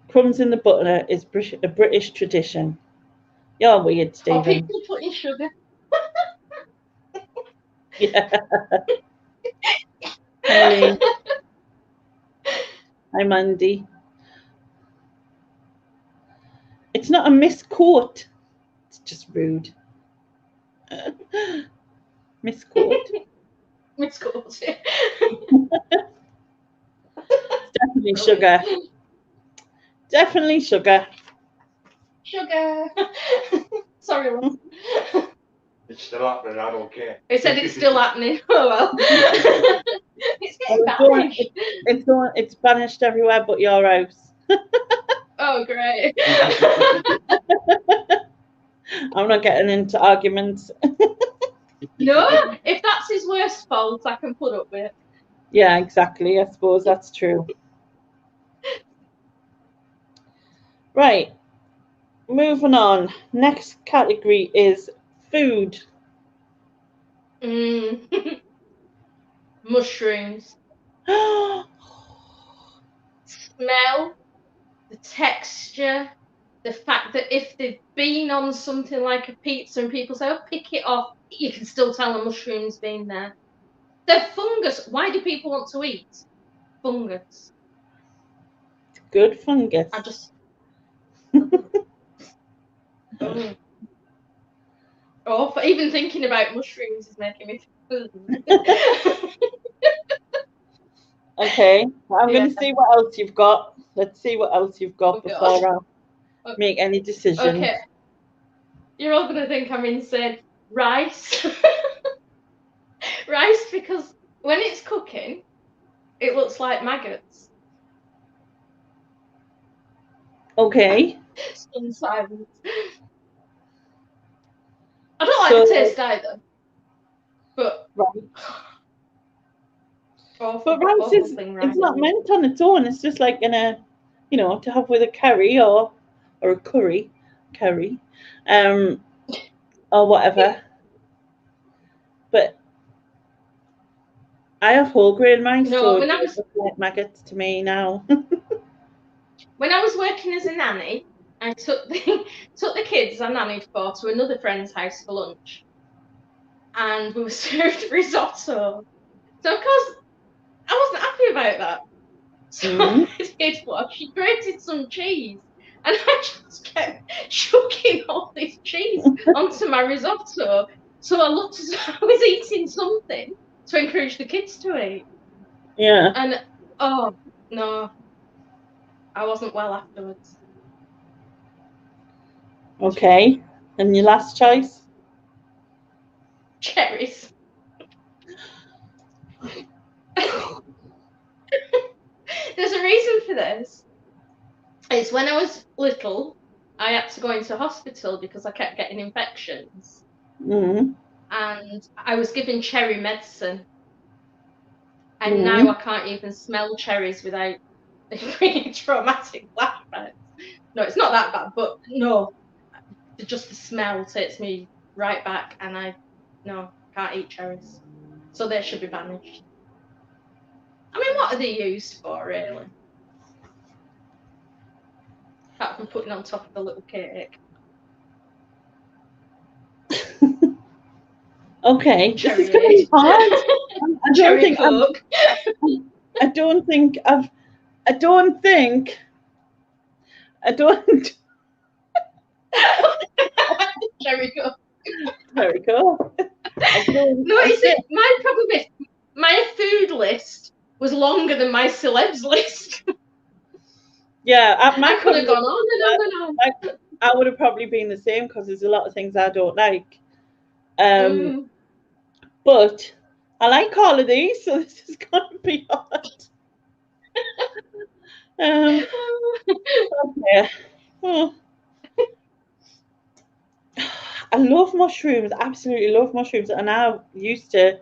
Crumbs in the butter is a British tradition. You're weird, Stephen. Oh, people putting sugar. Yeah. Hi, Mandy. It's not a misquote. It's just rude. Misquote. Misquote. Definitely sugar. Definitely sugar. Sugar. Sorry, love. It's still happening, I don't care. It said it's still happening. Oh well. It's getting banished. It's banished everywhere but your house. Oh, great. I'm not getting into arguments. No, if that's his worst fault, I can put up with. Yeah, exactly. I suppose that's true. Right. Moving on. Next category is food. Mushrooms. Smell, the texture, the fact that if they've been on something like a pizza and people say, oh, pick it off, you can still tell a mushroom's been there. They're fungus. Why do people want to eat fungus? Good fungus. I just... oh. Oh, even thinking about mushrooms is making me feel Okay, well, I'm going to see what else you've got. Let's see what else you've got before I make any decisions. Okay. You're all going to think I'm insane. Rice. Rice, because when it's cooking, it looks like maggots. Okay. Some silence. I don't like the taste either. But but rice is it's not meant on its own. It's just like in a, you know, to have with a curry or a curry, or whatever. But I have whole grain rice, so it looks like maggots to me now. When I was working as a nanny, I took the kids I nannied for to another friend's house for lunch, and we were served risotto. So of course, I wasn't happy about that. So I did what? She grated some cheese, and I just kept chucking all this cheese onto my risotto. So I looked as though I was eating something to encourage the kids to eat. Yeah. And oh no, I wasn't well afterwards. Okay. And your last choice? Cherries. There's a reason for this. It's when I was little, I had to go into hospital because I kept getting infections. And I was given cherry medicine. And now I can't even smell cherries without bringing traumatic flashbacks. No, it's not that bad, but no. Just the smell takes me right back, and I can't eat cherries. So they should be banished. I mean, what are they used for, really? Apart from putting on top of a little cake. Okay, Cherry this is going to be hard. I don't think Cherry Coke. Very cool. No, you see, my problem is my food list was longer than my celebs list. Yeah, I could have gone on and on and on. I would have probably been the same because there's a lot of things I don't like. But I like all of these, so this is going to be hard. Okay. Oh. I love mushrooms, absolutely love mushrooms, and I used to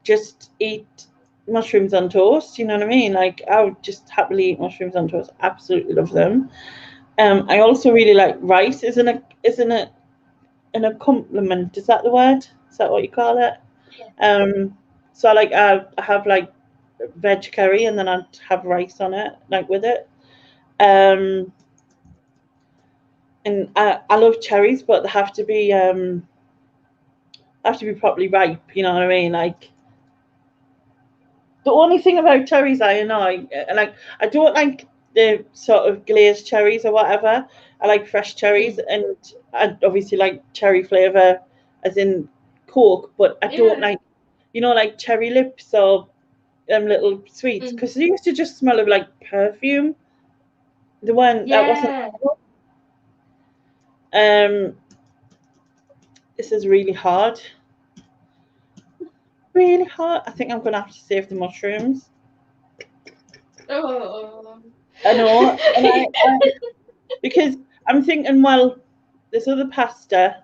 just eat mushrooms on toast, you know what I mean? Like, I would just happily eat mushrooms on toast, absolutely love them. I also really like rice, isn't it an accompaniment, is that the word? Is that what you call it? Yeah. So I have like veg curry, and then I'd have rice on it, like with it. And I love cherries, but they have to be properly ripe, you know what I mean? Like, the only thing about cherries I don't like the sort of glazed cherries or whatever. I like fresh cherries, and I obviously like cherry flavour as in Coke, but I don't like, you know, like cherry lips or little sweets, because they used to just smell of like perfume. The one that wasn't. This is really hard. Really hard. I think I'm gonna have to save the mushrooms. Oh. I know, and because I'm thinking, well, there's other pasta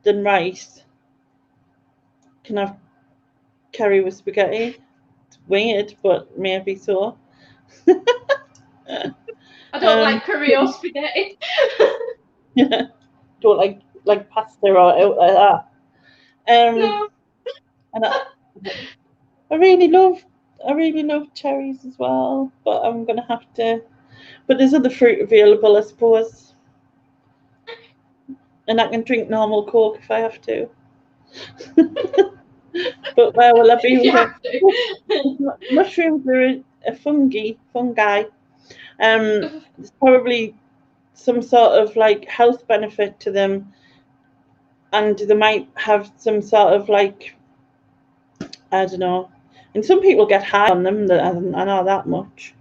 than rice. Can I have curry with spaghetti? It's weird, but maybe so. I don't like curry or spaghetti. Yeah, don't like pasta or out like that. No. And I really love cherries as well, but I'm gonna have to. But there's other fruit available, I suppose, and I can drink normal Coke if I have to. But where will I be If you with have to. mushrooms? Are a fungi. There's probably some sort of like health benefit to them, and they might have some sort of like, I don't know. And some people get high on them. That I know that much.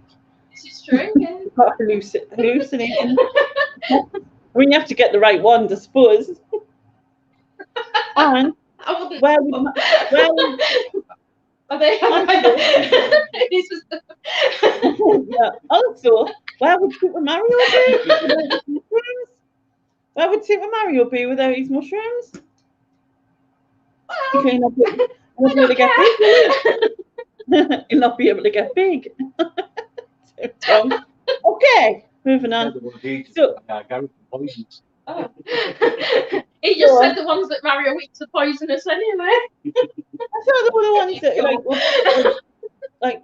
This is true. Yeah. Got hallucinating. I mean, you have to get the right ones, I suppose. And I wouldn't. where would Are they? yeah. Also, where would Super Mario be without his mushrooms? Where would Super Mario be without his mushrooms? Well, He'll not be able to get big, will he? He'll not be able to get big. Okay, moving on. So, oh. He just said the ones that Mario eats are poisonous anyway. I thought they were the ones that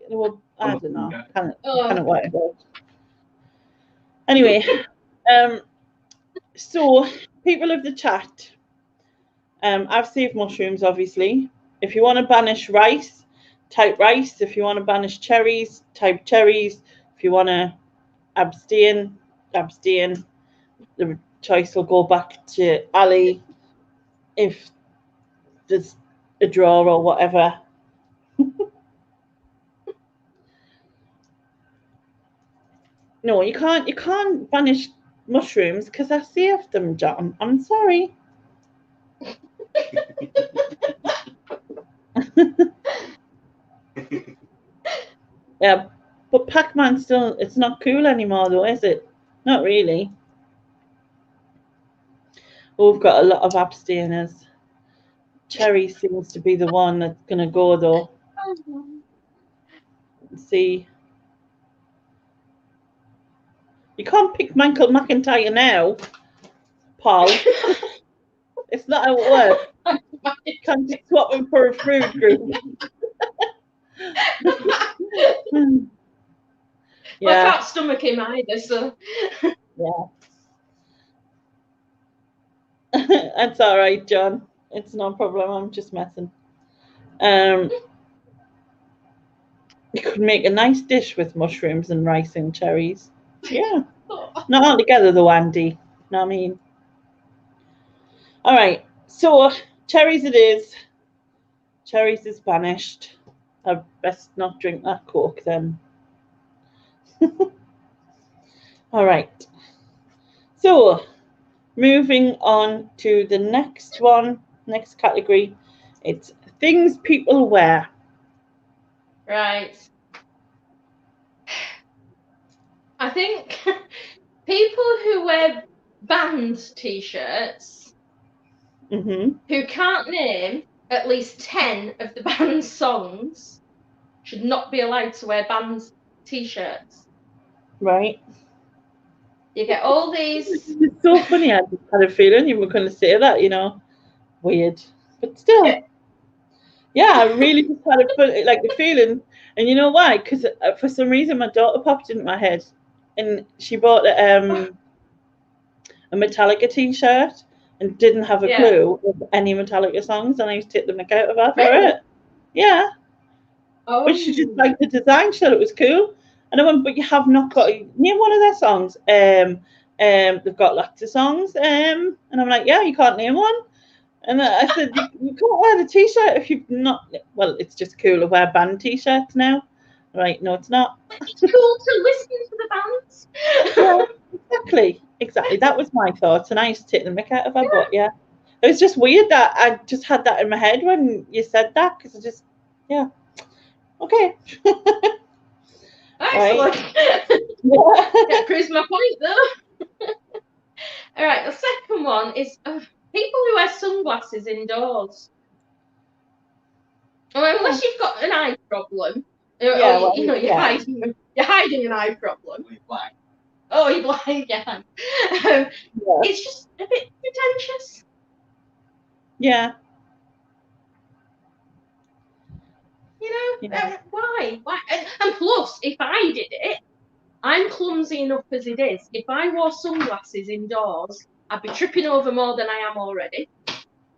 well, I don't know, kind of whatever. Anyway, so people of the chat, I've saved mushrooms, obviously. If you want to banish rice, type rice. If you want to banish cherries, type cherries. If you want to abstain. The choice will go back to Ali if there's a draw or whatever. No, you can't banish mushrooms because I saved them, John. I'm sorry. Yeah, but Pac-Man still, it's not cool anymore though, is it? Not really. Oh, we've got a lot of abstainers. Cherry seems to be the one that's going to go though. Let's see. You can't pick Michael McIntyre now, Paul. It's not how it works. You can't just swap him for a fruit group. Yeah. Well, I can't stomach him either, so. Yeah. That's all right, John. It's no problem. I'm just messing. You could make a nice dish with mushrooms and rice and cherries. Yeah. Not all together though, Andy. You know what I mean? All right. So cherries it is. Cherries is banished. I'd best not drink that Coke then. All right. So moving on to the next one, next category. It's things people wear. Right. I think people who wear band t-shirts who can't name at least 10 of the band's songs should not be allowed to wear band t-shirts. Right. You get all these. It's so funny. I just had a feeling you were going to say that, you know. Weird. But still. Yeah, I really just had the feeling. And you know why? Because for some reason my daughter popped into my head and she bought a Metallica t-shirt and didn't have a clue of any Metallica songs, and I used to take the mick out of her for it. Yeah. Oh. But she just liked the design, she thought it was cool. And I went, but you have not got name one of their songs. They've got lots of songs. And I'm like, yeah, you can't name one. And I said, you can't wear the t-shirt if you've not. Well, it's just cool to wear band t-shirts now. Right? No, it's not. It's cool to listen to the bands. Yeah, exactly. That was my thoughts, and I used to take the mick out of her. But yeah, it was just weird that I just had that in my head when you said that, because I just, okay. Excellent. That proves my point, though. All right, the second one is people who wear sunglasses indoors. Well, unless you've got an eye problem, you're hiding an eye problem. You're blind. Oh, you're blind, yeah. It's just a bit pretentious. Yeah. You know, Yeah. why? And plus, if I did it, I'm clumsy enough as it is. If I wore sunglasses indoors, I'd be tripping over more than I am already,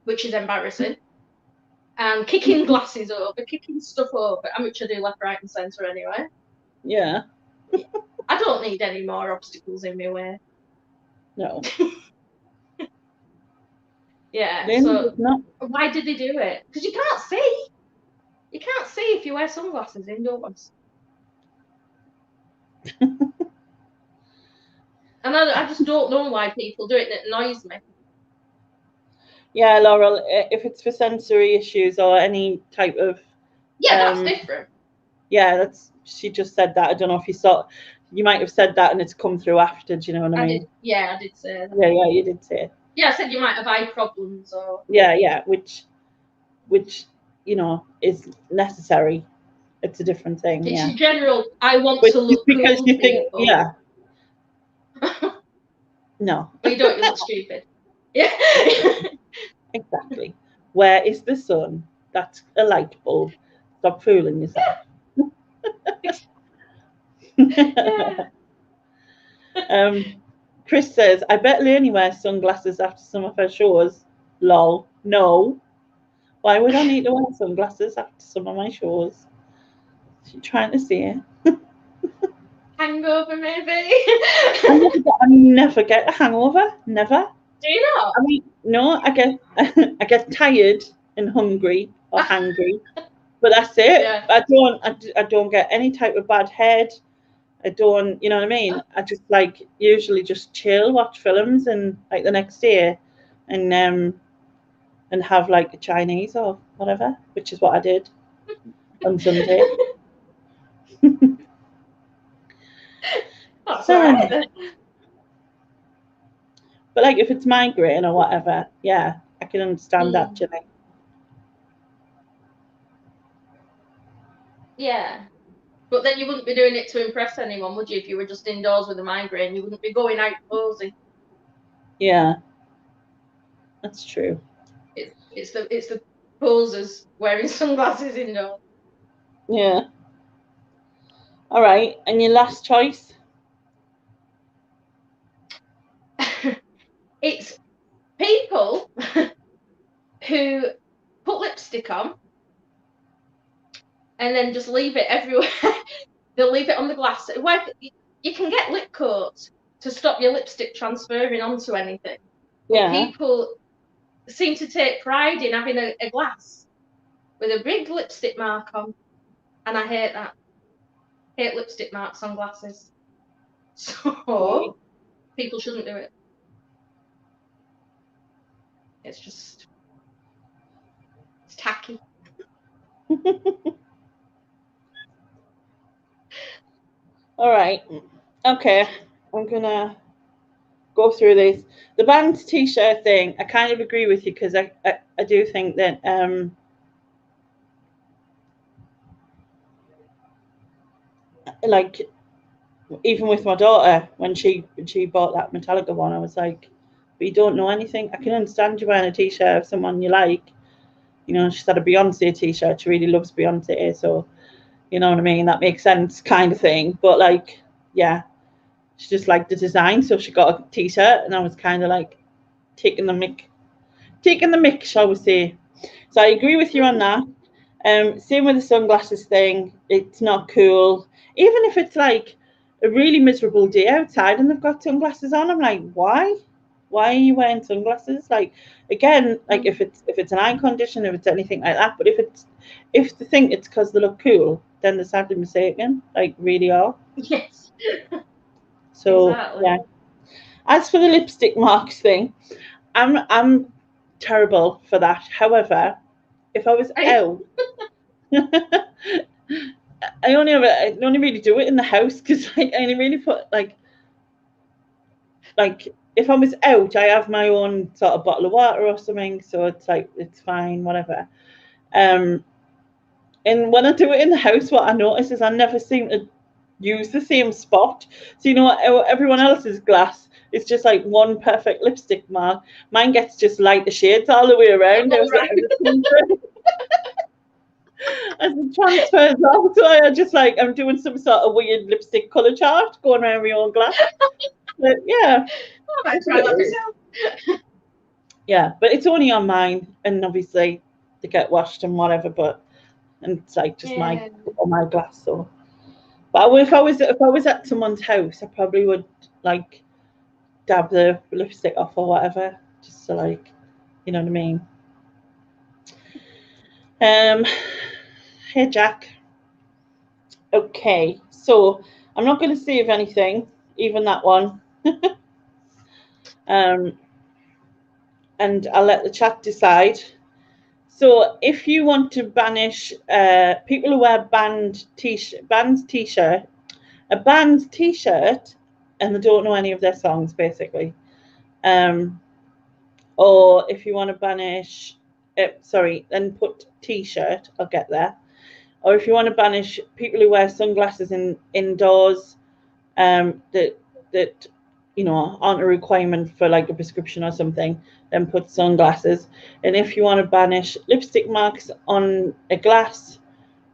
which is embarrassing. And kicking glasses over, kicking stuff over, which I do left, right, and centre anyway. Yeah. I don't need any more obstacles in my way. No. Yeah. Then So not. why did they do it? Because you can't see. You can't see if you wear sunglasses indoors. And I just don't know why people do it. It annoys me. Yeah, Laurel, if it's for sensory issues or any type of... Yeah, that's different. Yeah, she just said that. I don't know if you saw... You might have said that and it's come through after, do you know what I mean? I did say that. Yeah, you did say it. Yeah, I said you might have eye problems or... Yeah, which, you know, is necessary. It's a different thing, It's yeah. general, I want But to look because cool, you think, people. yeah. No. Well, you don't, you look stupid. Yeah. Exactly. Where is the sun? That's a light bulb. Stop fooling yourself. Yeah. Chris says, I bet Leonie wears sunglasses after some of her shows. Lol. No. Why would I need to wear sunglasses after some of my shows? She's trying to see it. Hangover, maybe? I never get a hangover. Never. Do you not? I mean, no, I get tired and hungry or hangry, but that's it. Yeah. I don't get any type of bad head. I don't, you know what I mean? I just like usually just chill, watch films, and like the next day, and have like a Chinese or whatever, which is what I did on Sunday. That's all right then. But like if it's migraine or whatever, yeah, I can understand that, Jenny. Yeah. But then you wouldn't be doing it to impress anyone, would you? If you were just indoors with a migraine, you wouldn't be going out posing. Yeah, that's true. It's the posers wearing sunglasses indoors. Yeah. All right, and your last choice? It's people who put lipstick on and then just leave it everywhere. They'll leave it on the glass. Where you can get lip coats to stop your lipstick transferring onto anything. Yeah. But people seem to take pride in having a glass with a big lipstick mark on. And I hate that. I hate lipstick marks on glasses. So people shouldn't do it. It's tacky. All right. Okay. I'm gonna go through this. The band t-shirt thing, I kind of agree with you because I do think that like even with my daughter when she bought that Metallica one, I was like, but you don't know anything. I can understand you wearing a t-shirt of someone you like. You know, she's had a Beyonce t-shirt. She really loves Beyonce, so you know what I mean. That makes sense, kind of thing. But like, yeah, she just liked the design, so she got a t-shirt, and I was kind of like taking the mick, shall we say. So I agree with you on that. Same with the sunglasses thing. It's not cool. Even if it's like a really miserable day outside and they've got sunglasses on, I'm like, why? Why are you wearing sunglasses? Like, again, like if it's an eye condition, if it's anything like that, but if they think it's because they look cool, then they're sadly mistaken. Like, really are. Yes. So exactly. yeah. As for the lipstick marks thing, I'm terrible for that. However, if I was out, I only really do it in the house because I only really put like if I was out, I have my own sort of bottle of water or something, so it's like it's fine, whatever. And when I do it in the house, what I notice is I never seem to use the same spot. So you know what, everyone else's glass, it's just like one perfect lipstick mark. Mine gets just lighter shades all the way around. Right. as it transfers off. So I just like I'm doing some sort of weird lipstick colour chart going around my own glass. But yeah. I might try that myself. Yeah, but it's only on mine, and obviously they get washed and whatever. But and it's like just my glass. So, but if I was at someone's house, I probably would like dab the lipstick off or whatever, just to like, you know what I mean. Hey Jack. Okay, so I'm not going to save anything, even that one. And I'll let the chat decide. So if you want to banish people who wear band's t-shirt, a band's t-shirt, and they don't know any of their songs, basically. Or if you want to banish, then put t-shirt, I'll get there. Or if you want to banish people who wear sunglasses indoors, that you know aren't a requirement for like a prescription or something, then put sunglasses. And if you want to banish lipstick marks on a glass,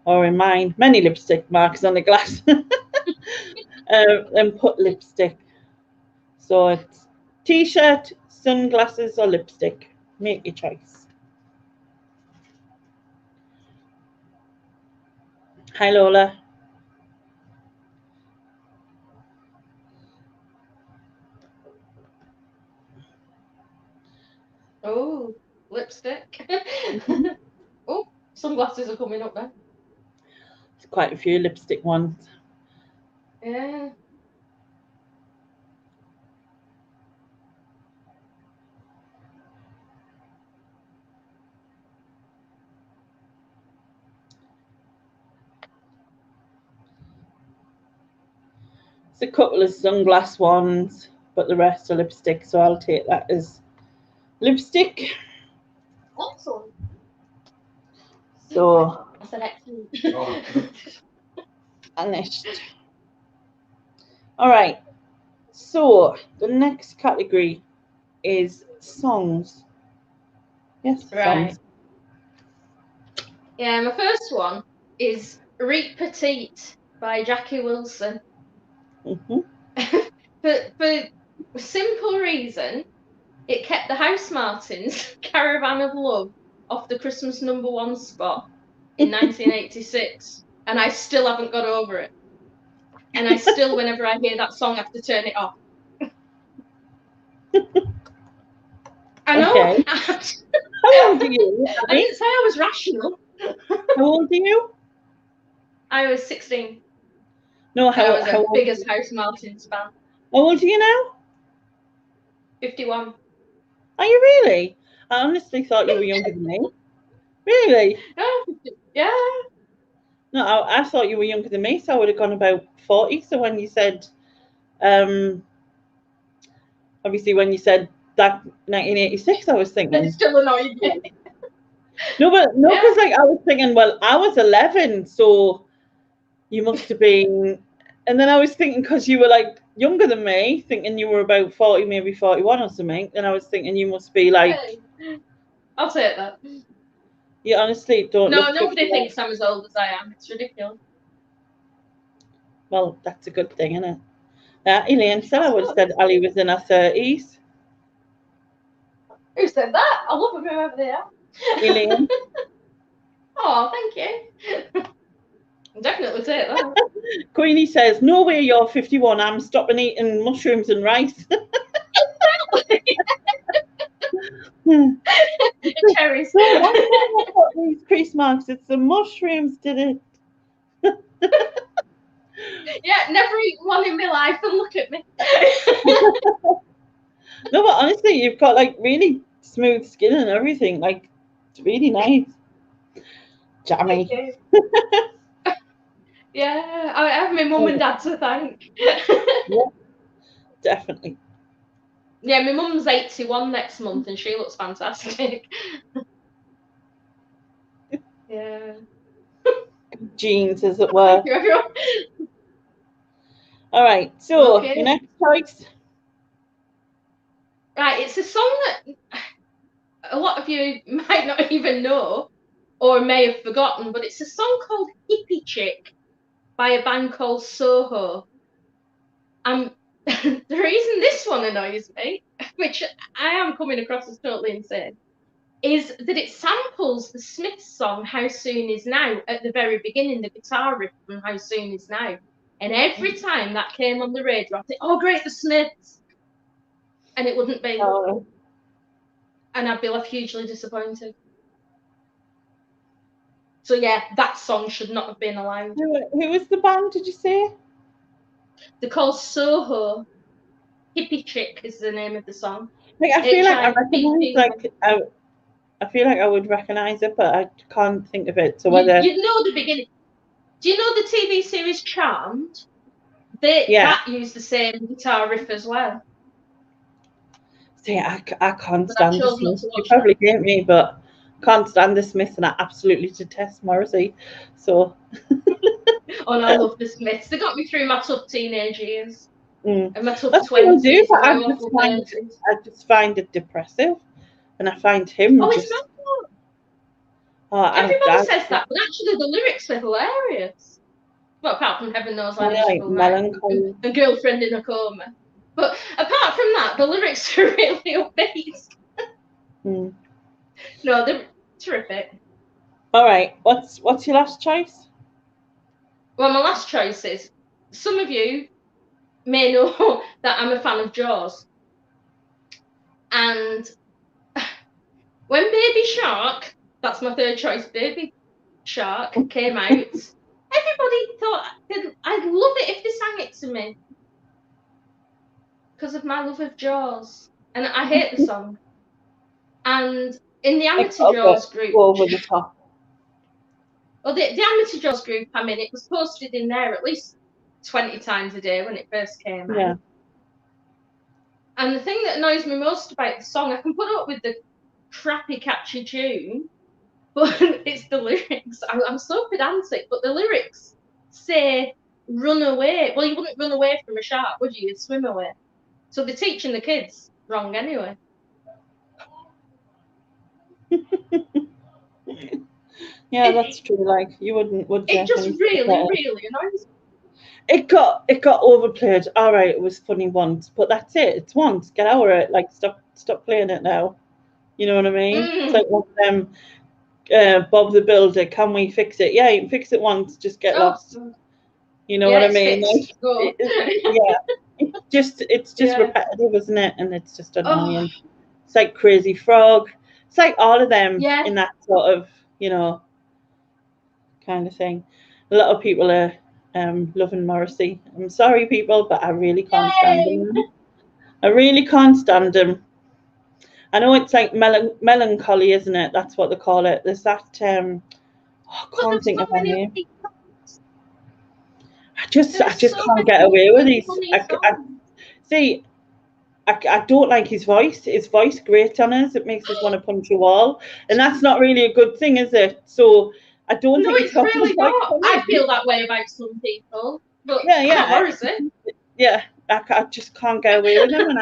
or in mine, many lipstick marks on the glass, then put lipstick. So it's t-shirt, sunglasses, or lipstick. Make your choice. Hi Lola. Oh, lipstick. Oh, sunglasses are coming up there. There's quite a few lipstick ones. Yeah. There's a couple of sunglass ones, but the rest are lipstick, so I'll take that as lipstick. Excellent. So I said excellent. Banished. All right. So the next category is songs. Yes, Right. songs. Yeah, my first one is Reet Petite by Jackie Wilson. For simple reason, it kept the House Martins' Caravan of Love off the Christmas #1 spot in 1986, and I still haven't got over it. And I still, whenever I hear that song, have to turn it off. I know. Okay. How old are you? I didn't say I was rational. How old are you? I was 16. No, I was the biggest House Martins fan. How old are you now? 51. Are you really? I honestly thought you were younger than me. Really? No, yeah. No, I thought you were younger than me, so I would have gone about 40. So when you said, obviously when you said that 1986, I was thinking. It still annoyed me. No, because like I was thinking, well, I was 11, so you must have been. And then I was thinking, because you were like younger than me, thinking you were about 40, maybe 41 or something. And I was thinking you must be like. I'll take that. You honestly don't. No, nobody thinks I'm as old as I am. It's ridiculous. Well, that's a good thing, isn't it? Elaine said I would have said Ali was in her 30s. Who said that? I love them whoever they are. Elaine. Oh, thank you. I'll definitely take that. Queenie says, no way you're 51. I'm stopping eating mushrooms and rice. Cherries. These crease marks. It's the mushrooms did it. Yeah, never eat one in my life and look at me. No, but honestly, you've got like really smooth skin and everything. Like, it's really nice. Jammy. Yeah, I have my mum and dad to thank. Yeah, definitely. Yeah, my mum's 81 next month and she looks fantastic. Yeah. Jeans, as it were. Thank you, everyone. All right, so Okay. your next choice. Right, it's a song that a lot of you might not even know, or may have forgotten, but it's a song called Hippie Chick by a band called Soho. The reason this one annoys me, which I am coming across as totally insane, is that it samples the Smiths song How Soon Is Now at the very beginning, the guitar riff from How Soon Is Now. And every time that came on the radio, I'd think, oh great, the Smiths. And it wouldn't be. Oh. And I'd be left hugely disappointed. So yeah, that song should not have been allowed. Who was the band, did you say? They're called Soho. Hippie Chick is the name of the song. Like, I feel like I recognise, like, I feel like I would recognise it, but I can't think of it. So whether you know the beginning. Do you know the TV series Charmed? That used the same guitar riff as well. See, I can't stand the Smiths. You probably hate me, but can't stand the Smiths, and I absolutely detest Morrissey. So. Oh, no, I love the Smiths. They got me through my tough teenage years. And my tough That's 20s. Do, but I just find it depressive, and I find him. Oh, it's not. Everybody says that, but actually the lyrics are hilarious. Well, apart from Heaven Knows I'm like melancholy. A girlfriend in a coma. But apart from that, the lyrics are really upbeat. No, they're terrific. All right, what's your last choice? Well, my last choice is, some of you may know that I'm a fan of Jaws. And when Baby Shark, that's my third choice, Baby Shark came out, everybody thought I'd love it if they sang it to me. Because of my love of Jaws. And I hate the song. And in the amateur Jaws group... Over the top. Well, the amateur Jaws group, I mean, it was posted in there at least 20 times a day when it first came out. Yeah. And the thing that annoys me most about the song, I can put up with the crappy catchy tune, but it's the lyrics. I'm so pedantic, but the lyrics say run away. Well, you wouldn't run away from a shark, would you? You'd swim away. So they're teaching the kids wrong anyway. Yeah, that's true. Like, you wouldn't, would you? It just really annoys me. It got overplayed. All right, it was funny once, but that's it. It's once. Get over it. Like, stop playing it now. You know what I mean? It's like one of them. Bob the Builder. Can we fix it? Yeah, you can fix it once. Just get lost. You know what I mean? Like, it's just repetitive, isn't it? And it's just annoying. It's like Crazy Frog. It's like all of them in that sort of, you know, kind of thing. A lot of people are loving Morrissey. I'm sorry, people, but I really can't stand him. I really can't stand him. I know it's like melancholy, isn't it? That's what they call it. There's that. I can't think of her name. I just can't get away with these. I don't like his voice. His voice grates on us. It makes us want to punch a wall, and that's not really a good thing, is it? So I don't think it's really not. I feel that way about some people, but Morrissey. Yeah, I just can't get away with him,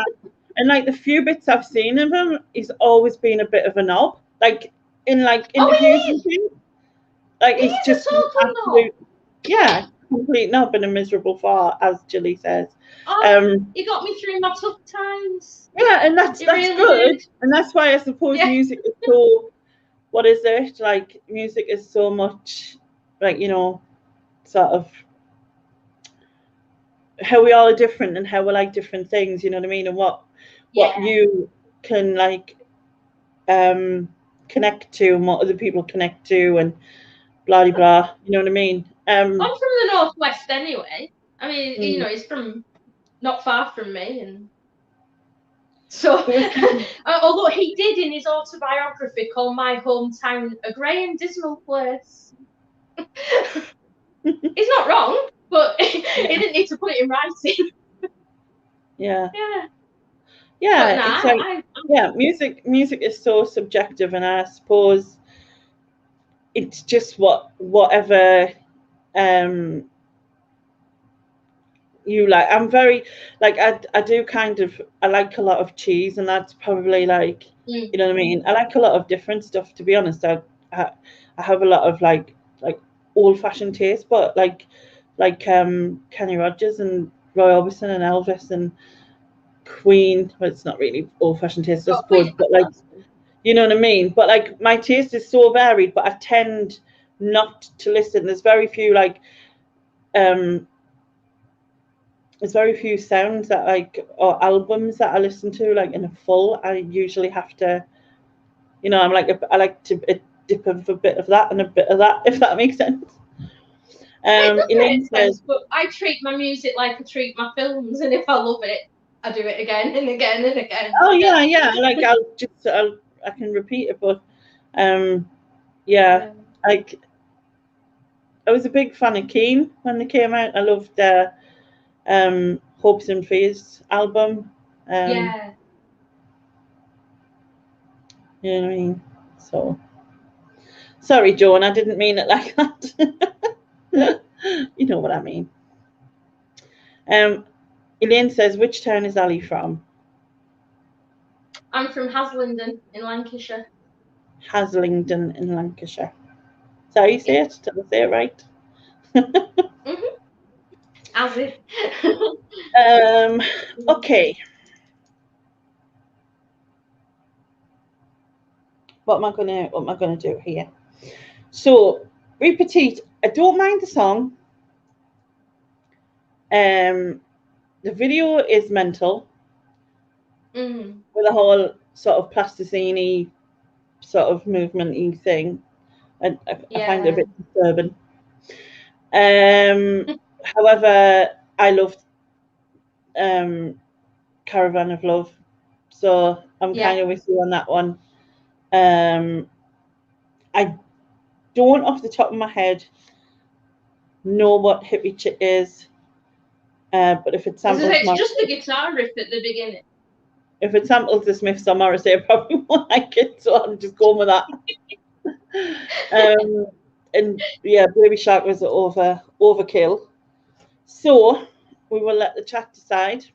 and like the few bits I've seen of him, he's always been a bit of a knob. Like in interviews and things. Like he's just complete knob and a miserable fart, as Julie says. He got me through my tough times. Yeah, and that's really good. And that's why I suppose music is so, what is it? Like, music is so much, like, you know, sort of how we all are different and how we like different things, you know what I mean? And what you can, like, connect to and what other people connect to and blah, blah, you know what I mean? I'm from the Northwest anyway. I mean, you know, he's from not far from me, and so although he did in his autobiography call my hometown a grey and dismal place. He's not wrong, but he didn't need to put it in writing. Music is so subjective, and I suppose it's just whatever you like. I'm very like I do kind of, I like a lot of cheese, and that's probably like you know what I mean. I like a lot of different stuff, to be honest. I have a lot of like old-fashioned taste, but like Kenny Rogers and Roy Orbison and Elvis and Queen. Well, it's not really old-fashioned taste, I suppose, but like, you know what I mean? But like my taste is so varied, but I tend not to listen. There's very few sounds that or albums that I listen to like in a full. I usually have to, I like to dip of a bit of that and a bit of that, if that makes sense. Elaine says, but I treat my music like I treat my films, and if I love it, I do it again and again and again. Oh yeah. Like I can repeat it, but like I was a big fan of Keane when they came out. I loved their Hopes and Fears album. Yeah. You know what I mean? So sorry, Joan, I didn't mean it like that. You know what I mean. Elaine says, which town is Ali from? I'm from Haslingden in Lancashire. Haslingden in Lancashire. Is that how you say it? Did I say it right? As if. Okay. What am I gonna do here? So, repeat. I don't mind the song. The video is mental. With a whole sort of plasticine-y sort of movement-y thing. I find it a bit disturbing. However, I loved Caravan of Love, so I'm kind of with you on that one. I don't, off the top of my head, know what Hippie Chick is, but if it samples, it's just the guitar riff at the beginning. If it samples the Smiths or Morrissey, I probably won't like it, so I'm just going with that. And yeah, Baby Shark was overkill. So we will let the chat decide.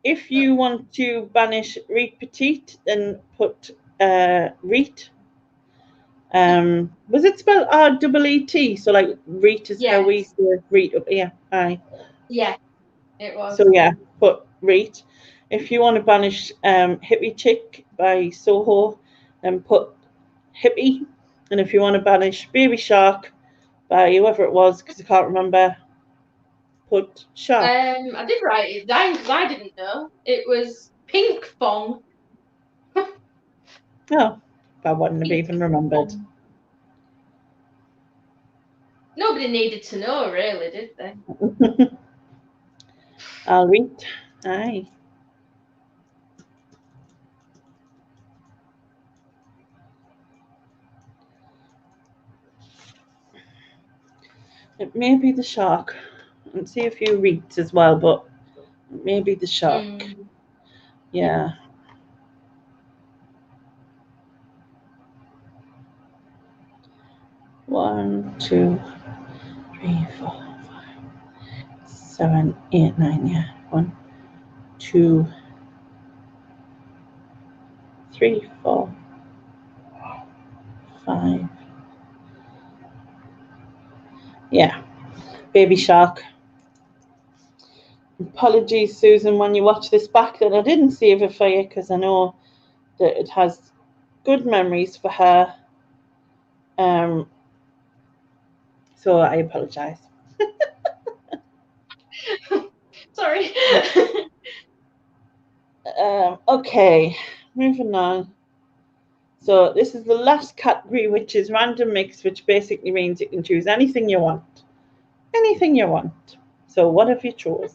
If you want to banish Reet Petite, then put Reet. Was it spelled R-E-E-T? So like Reet is how we say Reet up here. Aye. Yeah, it was. So yeah, put Reet. If you want to banish Hippie Chick by Soho, then put Hippie. And if you want to banish Baby Shark by whoever it was, because I can't remember, put Shark. I did write it down because I didn't know. It was Pink Fong. Oh, I wouldn't have even remembered. Nobody needed to know, really, did they? I'll read. Aye. It may be the Shark. And see a few reads as well, but it may be the Shark. Yeah. One, 2, 3, 4, 5, 7, 8, 9. Yeah. 1, 2, 3, 4, 5. Yeah. Baby Shark. Apologies, Susan, when you watch this back that I didn't save it for you, because I know that it has good memories for her. So I apologize. Sorry. Okay, moving on. So this is the last category, which is random mix, which basically means you can choose anything you want. Anything you want. So what have you chose?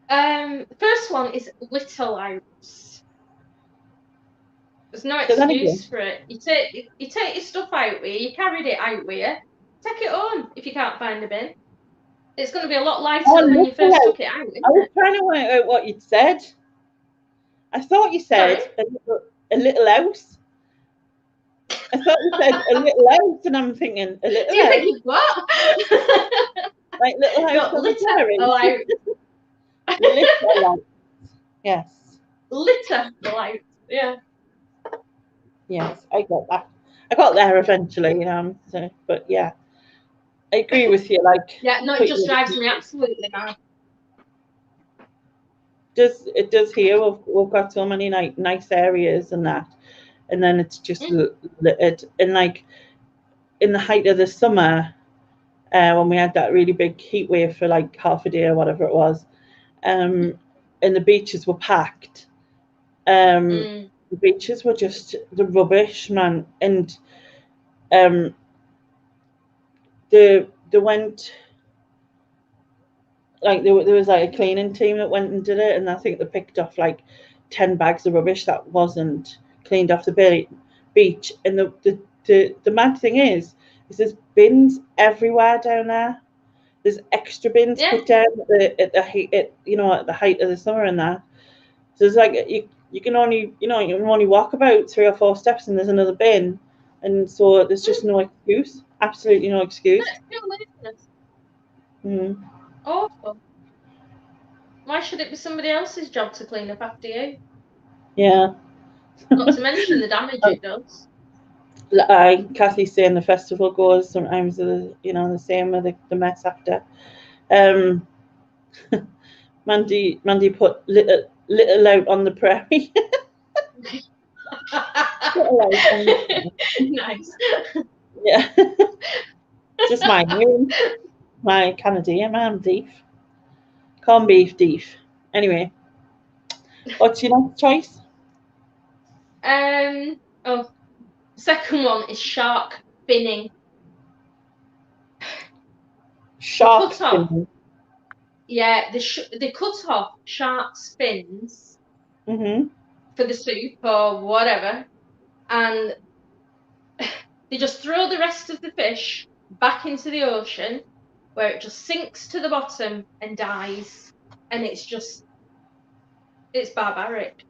The first one is Little House. There's no excuse for it. You take your stuff out with you, you carried it out with you. Take it home if you can't find a bin. It's going to be a lot lighter than when you first took it out. I was trying to work out what you'd said. I thought you said a little house. I thought you said a little house, and I'm thinking a little house. Think what? Like Little House on the Prairie. Little house. Yes. Little house. Yeah. Yes, I got that. I got there eventually, you know. So, but yeah, I agree with you. Like, Yeah, no, it just drives me absolutely mad. It does here. We've got so many nice areas and that, and then it's just littered. And like in the height of the summer, when we had that really big heat wave for like half a day or whatever it was, and the beaches were packed. The beaches were just the rubbish, man. And they went, like there was like a cleaning team that went and did it, and I think they picked off like 10 bags of rubbish that wasn't cleaned off the beach. And the mad thing is there's bins everywhere down there. There's extra bins put down at the height, at the height of the summer and that. So it's like you can only walk about 3 or 4 steps and there's another bin, and so there's just no excuse. Absolutely no excuse. Awful. Why should it be somebody else's job to clean up after you? Yeah. Not to mention the damage it does. Kathy's saying the festival goers sometimes the same with the mess after. Mandy put little out on the prairie. Nice. Yeah. Just my Canadian man beef. Corned beef. Anyway, what's your next choice? Second one is shark finning. Shark finning. Yeah, they cut off shark's fins for the soup or whatever, and they just throw the rest of the fish back into the ocean, where it just sinks to the bottom and dies, and it's barbaric.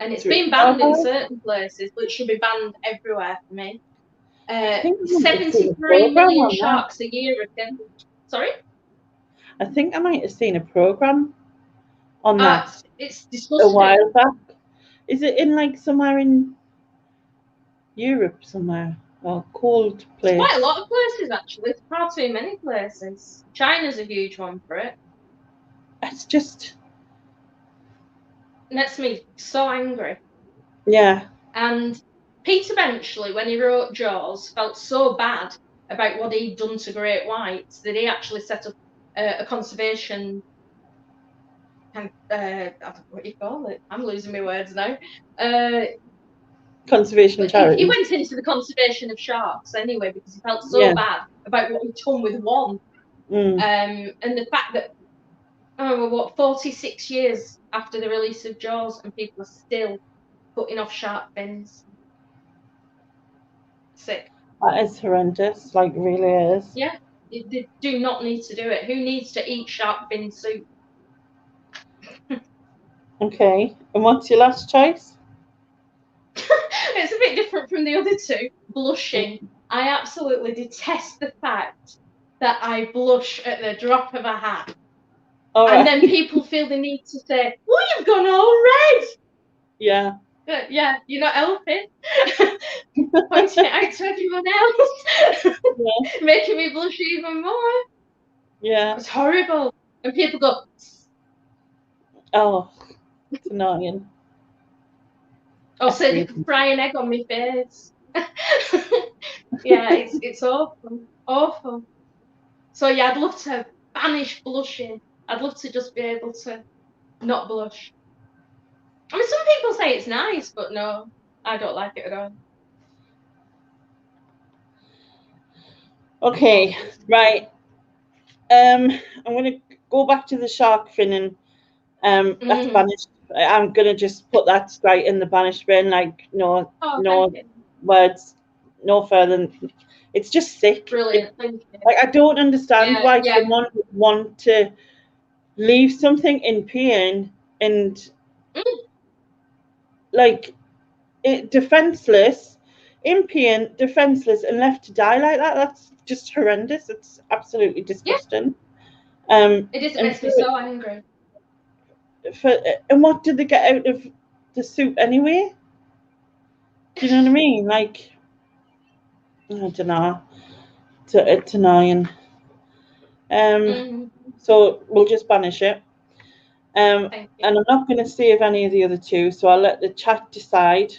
And it's been banned in certain places, but it should be banned everywhere for me. 73 million sharks a year are killed. Sorry? I think I might have seen a program on that. It's disgusting. A while back. Is it in like somewhere in Europe somewhere? Or cold place? Quite a lot of places actually. It's far too many places. China's a huge one for it. It's just makes me so angry. Yeah. And Peter Benchley, when he wrote Jaws, felt so bad about what he'd done to great whites that he actually set up a conservation. I don't know what you call it. I'm losing my words now. Conservation charity. He went into the conservation of sharks anyway because he felt so bad about what he'd done with one. And the fact that 46 years after the release of Jaws and people are still cutting off shark fins. Sick. That is horrendous, like really is. Yeah, they do not need to do it. Who needs to eat shark fin soup? Okay, and what's your last choice? It's a bit different from the other two. Blushing. I absolutely detest the fact that I blush at the drop of a hat. And then people feel the need to say, "Oh, you've gone all red." Yeah. But yeah, you're not helping. Pointing it out to everyone else. Making me blush even more. Yeah. It's horrible. And people go, "Oh, it's annoying." Or say they could fry an egg on my face. Yeah, it's awful. Awful. So yeah, I'd love to banish blushing. I'd love to just be able to not blush. I mean, some people say it's nice, but no, I don't like it at all. Okay, right. I'm gonna go back to the shark finning. That's banished. I'm gonna just put that straight in the banished bin. Like no words, no further. It's just sick. Brilliant. Like I don't understand why someone would want to leave something in pain and like defenseless, in pain, defenseless, and left to die like that. That's just horrendous. It's absolutely disgusting. It is. It makes me so angry. And what did they get out of the soup anyway? Do you know what I mean? Like, I don't know. It's annoying. So we'll just banish it. And I'm not going to save any of the other two, so I'll let the chat decide.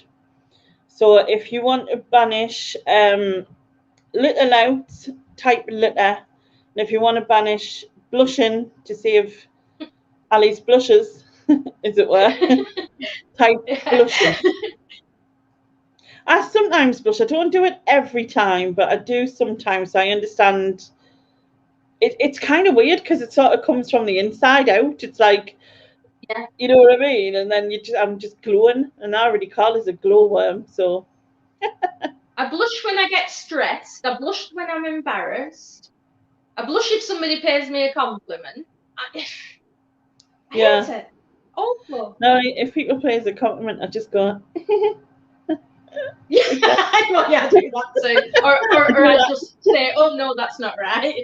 So if you want to banish little out, type litter. And if you want to banish blushing to save Ali's blushes, as it were, type blushing. I sometimes blush. I don't do it every time, but I do sometimes. So I understand. It's kind of weird because it sort of comes from the inside out. It's like, yeah. You know what I mean? And then I'm just glowing, and I already call it a glowworm. So I blush when I get stressed. I blush when I'm embarrassed. I blush if somebody pays me a compliment. I hate it. Awful. No, if people pay us a compliment, I just go. Yeah, I do that too. Or I just say, "Oh no, that's not right."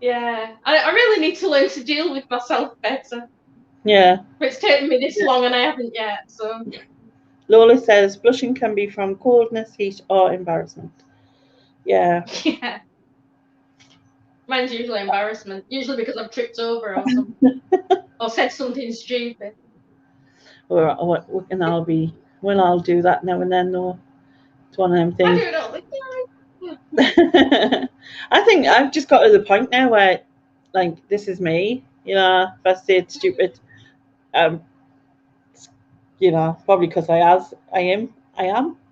Yeah. I really need to learn to deal with myself better. Yeah. It's taken me this long and I haven't yet. So. Lola says blushing can be from coldness, heat, or embarrassment. Yeah. Yeah. Mine's usually embarrassment. Usually because I've tripped over or something, or said something stupid. Or and I'll do that now and then. Though it's one of them things. I do it all the time. I think I've just got to the point now where, like, this is me. You know, if I say it's stupid, you know, probably because I am.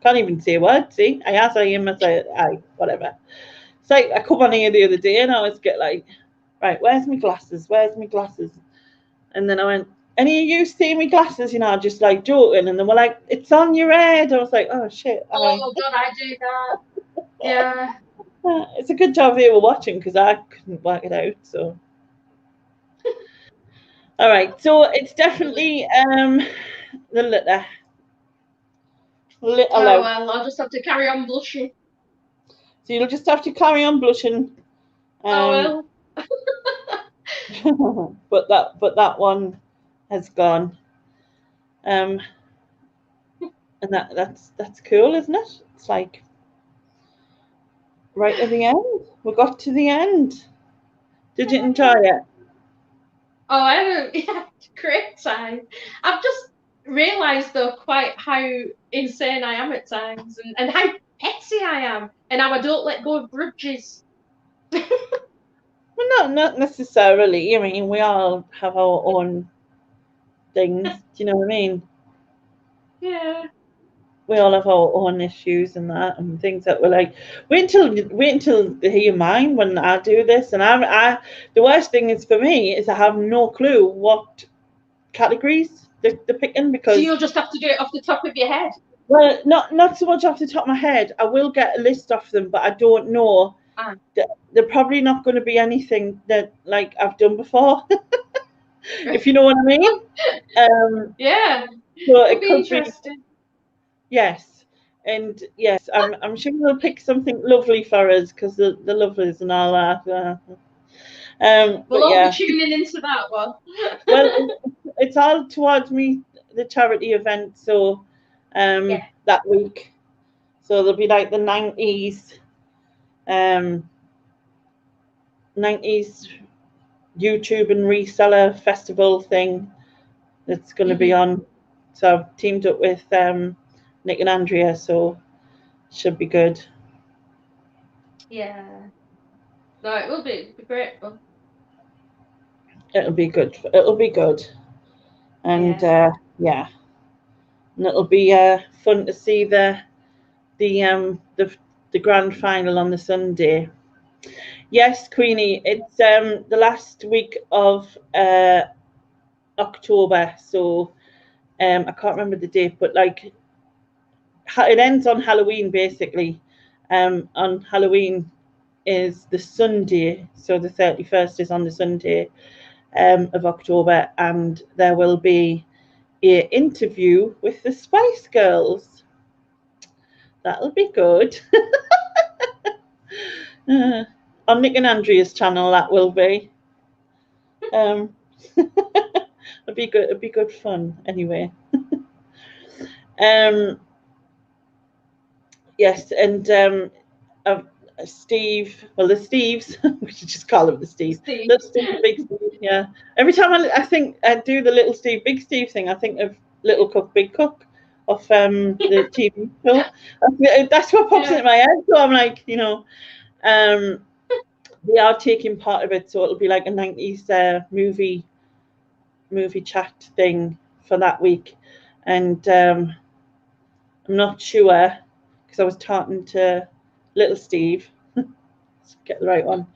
Can't even say a word. See, I am. I say I, whatever. It's like I come on here the other day and I always get like, right, where's my glasses? Where's my glasses? And then I went, any of you see my glasses? You know, just like joking. And then we're like, it's on your head. I was like, oh shit. Oh God, I do that. Yeah. It's a good job they were watching because I couldn't work it out. So, all right. So it's definitely the litter. Oh well, I'll just have to carry on blushing. So you'll just have to carry on blushing. Oh well. but that one has gone. And that's cool, isn't it? It's like right at the end. We got to the end. Did you enjoy it? Oh, I had a great time. I've just realised though quite how insane I am at times, and how petty I am, and how I don't let go of grudges. Well, not necessarily. I mean, we all have our own things. Do you know what I mean? Yeah. We all have our own issues and that, and things that we're like. Wait until they hear mine when I do this. And I the worst thing is for me is I have no clue what categories they're picking because. So you'll just have to do it off the top of your head. Well, not so much off the top of my head. I will get a list of them, but I don't know. They're probably not going to be anything that like I've done before. If you know what I mean. Yeah. So it could interesting. be. Yes, and yes, I'm sure they'll pick something lovely for us because the lovelies and all that. We'll all be tuning into that one. Well, it's all towards the charity event, so that week. So there'll be like the 90s 90s YouTube and reseller festival thing that's going to be on. So I've teamed up with Nick and Andrea, so should be good. Yeah. No, it will be great fun. It'll be good. It'll be good. And and it'll be fun to see the grand final on the Sunday. Yes, Queenie, it's the last week of October, so I can't remember the date, but like it ends on Halloween basically. On Halloween is the Sunday, so the 31st is on the Sunday of October, and there will be an interview with the Spice Girls. That'll be good. On Nick and Andrea's channel, that will be. It'll be good. It'll be good fun anyway. Yes, and Steve, well, the Steves, we should just call them the Steve. Steve. Little Steve, Big Steve, yeah. Every time I think I do the Little Steve, Big Steve thing, I think of Little Cook, Big Cook of the TV show. That's what pops into my head. So I'm like, they are taking part of it, so it'll be like a 90s movie chat thing for that week. And I'm not sure, because I was talking to Little Steve, get the right one,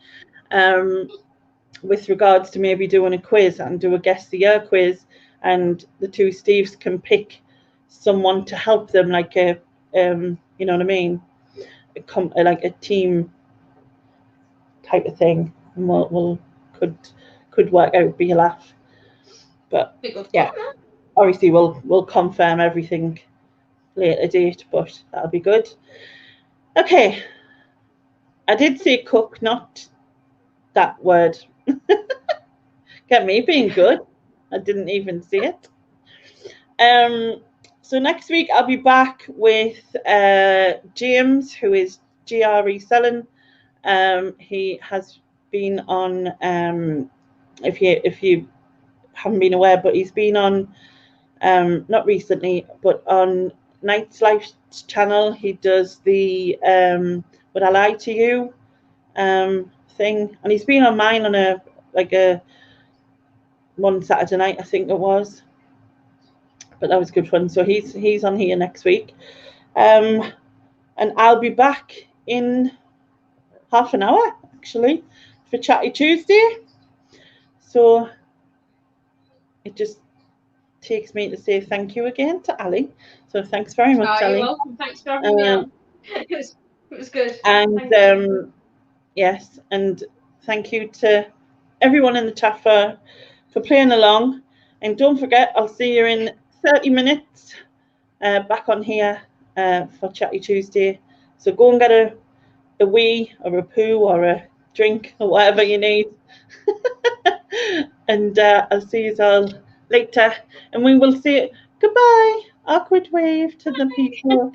with regards to maybe doing a quiz and do a guess the year quiz, and the two Steves can pick someone to help them, like a you know what I mean, like a team type of thing, and we'll could work out, be a laugh. But yeah, obviously we'll confirm everything later date, but that'll be good. Okay, I did say cook, not that word. Get me being good. I didn't even see it. So next week I'll be back with James, who is GRE Selling. He has been on, if you haven't been aware, but he's been on, not recently, but on Night's Life's channel. He does the Would I Lie to You thing, and he's been on mine on a one Saturday night, I think it was, but that was a good fun. So he's on here next week, and I'll be back in half an hour actually for Chatty Tuesday. So it just takes me to say thank you again to Ali. So thanks very much, Ali. You're welcome. Thanks for having me on. It was good. And yes, and thank you to everyone in the chat for playing along. And don't forget, I'll see you in 30 minutes back on here for Chatty Tuesday. So go and get a wee or a poo or a drink or whatever you need. And I'll see you all later. And we will say goodbye. Awkward wave to the people.